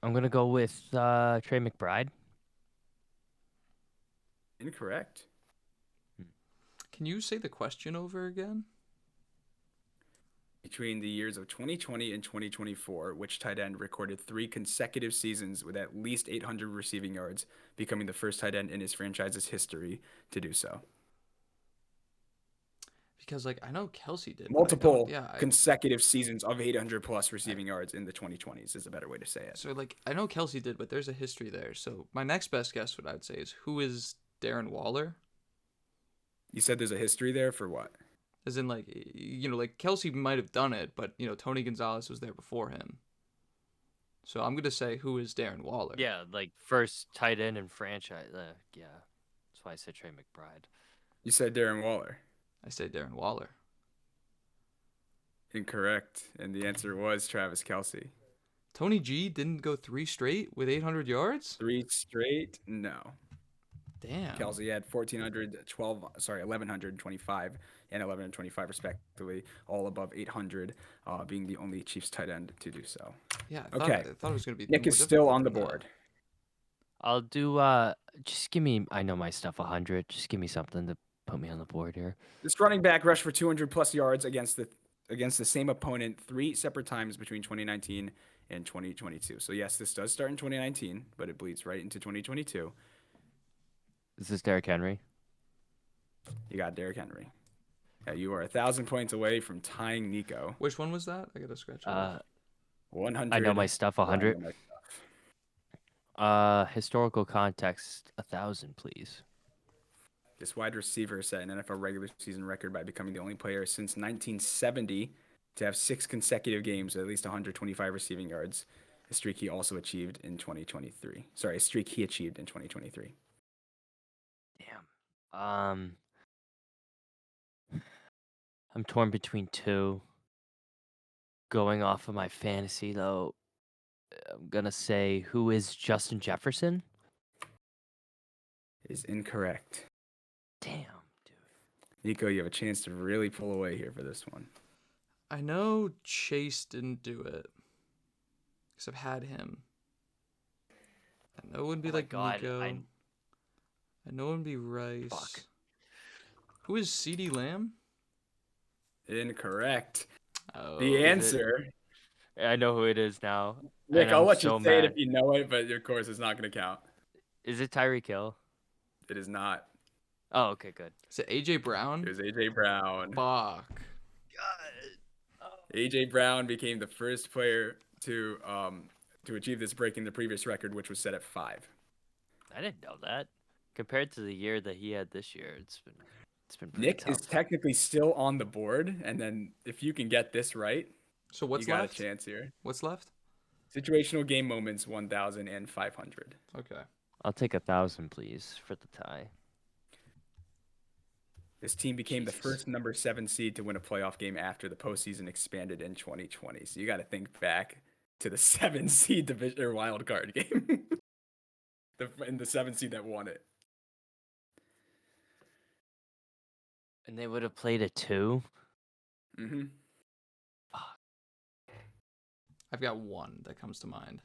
gonna go with Trey McBride. Incorrect. Can you say the question over again? Between the years of 2020 and 2024, which tight end recorded 3 consecutive seasons with at least 800 receiving yards, becoming the first tight end in his franchise's history to do so. Because I know Kelsey did. Multiple consecutive seasons of 800 plus receiving yards in the 2020s is a better way to say it. So I know Kelsey did, but there's a history there. So my next best guess, what I'd say is, who is Darren Waller? You said there's a history there for what? As in, Kelsey might have done it, but, Tony Gonzalez was there before him. So I'm going to say, who is Darren Waller? Yeah, first tight end in franchise. Yeah, that's why I said Trey McBride. You said Darren Waller. I say Darren Waller. Incorrect. And the answer was Travis Kelsey. Tony G didn't go 3 straight with 800 yards? 3 straight? No. Damn. Kelsey had 1,125 and 1,125 respectively, all above 800, being the only Chiefs tight end to do so. Yeah. I thought it was going to be. Nick is still on the board. I'll do. Just give me. I know my stuff. 100. Just give me something to put me on the board here. This running back rushed for 200 plus yards against the same opponent 3 separate times between 2019 and 2022. So yes, this does start in 2019, but it bleeds right into 2022. Is this Derrick Henry? You got Derrick Henry. Yeah, you are 1,000 points away from tying Nico. Which one was that? I got to scratch it off. 100. I know my stuff. 100. Historical context. 1,000, please. This wide receiver set an NFL regular season record by becoming the only player since 1970 to have 6 consecutive games with at least 125 receiving yards. A streak he also achieved in 2023. Sorry, a streak he achieved in 2023. Damn. I'm torn between two. Going off of my fantasy, though, I'm gonna say, who is Justin Jefferson? Is incorrect. Damn, dude. Nico, you have a chance to really pull away here for this one. I know Chase didn't do it. Because I've had him. I know it wouldn't be Oh my like God, Nico. I know it wouldn't be Rice. Fuck. Who is CeeDee Lamb? Incorrect. Oh, The answer. I know who it is now. Nick, and I'll I'm let so you say it mad. if you know it, but of course it's not going to count. Is it Tyreek Hill? It is not. Oh, okay, good. Is it AJ Brown? It was A.J. Brown. Fuck. A.J. Brown became the first player to achieve this, breaking the previous record, which was set at 5. I didn't know that. Compared to the year that he had this year, it's been pretty Nick tough. is technically still on the board, and then if you can get this right, So what's you got left? a chance here. What's left? Situational game moments, 1,500. Okay. I'll take 1,000, please, for the tie. This team became the Jesus. first number 7 seed to win a playoff game after the postseason expanded in 2020. So you got to think back to the 7 seed division or wild card game, the 7 seed that won it. And they would have played a 2. Mm-hmm. I've got one that comes to mind.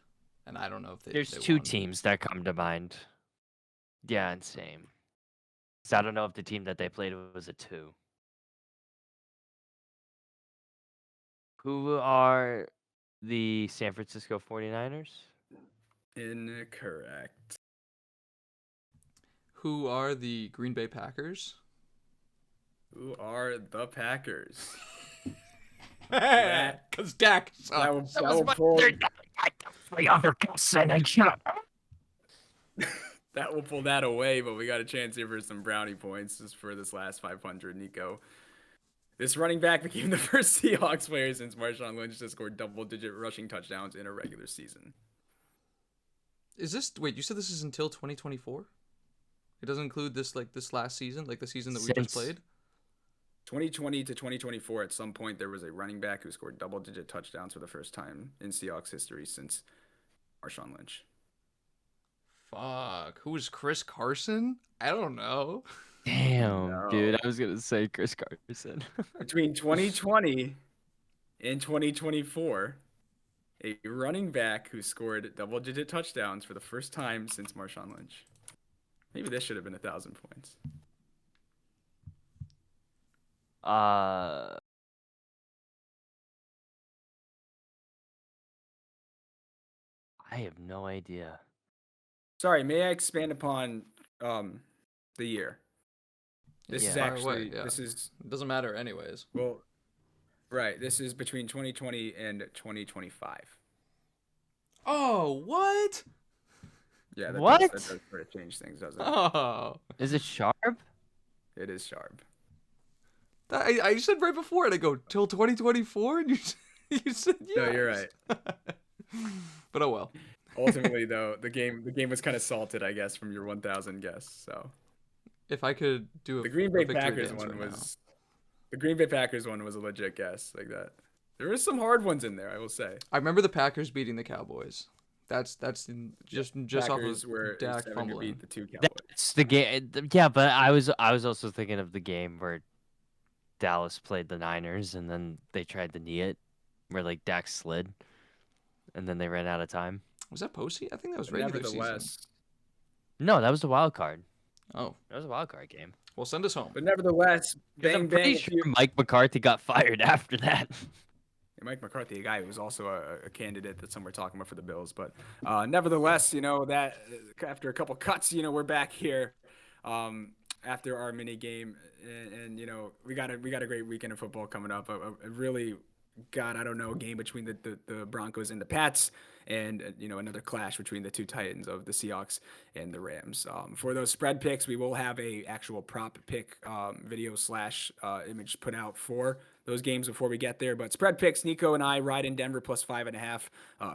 And I don't know if they There's they 2 won. teams that come to mind. Yeah, and same. So I don't know if the team that they played was a 2. Who are the San Francisco 49ers? Incorrect. Who are the Green Bay Packers? Who are the Packers? Because Dak That will, sucks. that will pull, that will pull that away, but we got a chance here for some brownie points just for this last 500, Nico. This running back became the first Seahawks player since Marshawn Lynch to score double-digit rushing touchdowns in a regular season. Is this wait? You said this is until 2024? It doesn't include this last season, like the season that we just Since- played. 2020 to 2024, at some point, there was a running back who scored double-digit touchdowns for the first time in Seahawks history since Marshawn Lynch. Fuck. Who is Chris Carson? I don't know. Damn, No. dude. I was going to say Chris Carson. Between 2020 and 2024, a running back who scored double-digit touchdowns for the first time since Marshawn Lynch. Maybe this should have been 1,000 points. I have no idea. Sorry, may I expand upon the year? This is Yeah. Far away, actually yeah. this is It doesn't matter anyways. well, right. This is between 2020 and 2025. Oh, what? Yeah, What? that does sort of change things, doesn't it? Oh. Is it Sharp? It is sharp. I said right before it, I go, till 2024? And you said yes. No, you're right. But oh well. Ultimately, though, the game was kind of salted, I guess, from your 1,000 guess. So If I could do a the Green Bay a victory Packers dance one right was the Green Bay Packers one was a legit guess like that. There were some hard ones in there, I will say. I remember the Packers beating the Cowboys. That's just Packers off were of Dak 7 to fumbling. beat the 2 Cowboys. That's the game. Yeah, but I was also thinking of the game where Dallas played the Niners and then they tried to knee it, where like Dak slid, and then they ran out of time. Was that postseason? I think that was But regular season. nevertheless, No, that was the wild card. Oh, That was a wild card game. well, send us home. but nevertheless, 'Cause bang I'm bang. pretty if sure you- Mike McCarthy got fired after that. Mike McCarthy, a guy who was also a candidate that some were talking about for the Bills, but nevertheless, that after a couple cuts, we're back here after our mini game, and we got a great weekend of football coming up. A really, God, I don't know, game between the Broncos and the Pats, and another clash between the two titans of the Seahawks and the Rams. For those spread picks, we will have a actual prop pick video slash image put out for those games before we get there. But spread picks, Nico and I ride in Denver plus 5.5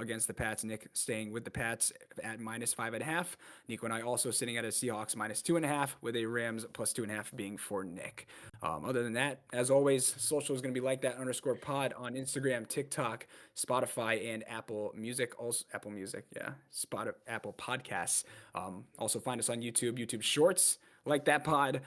against the Pats. Nick staying with the Pats at minus 5.5. Nico and I also sitting at a Seahawks minus 2.5 with a Rams plus 2.5 being for Nick. Other than that, as always, social is going to be like that _pod on Instagram, TikTok, Spotify, and Apple Music. Also, Apple Music, yeah, Apple Podcasts. Also find us on YouTube Shorts. Like that pod.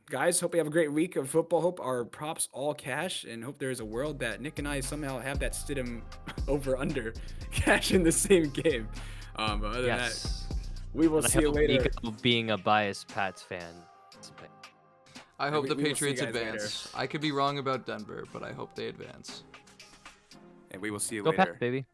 Guys, hope you have a great week of football. Hope our props all cash, and hope there's a world that Nick and I somehow have that Stidham over under cash in the same game. But other than that, we will see you later. Nico being a biased Pats fan. I hope the Patriots advance. I could be wrong about Denver, but I hope they advance. And we will see you Go later. Pats, baby.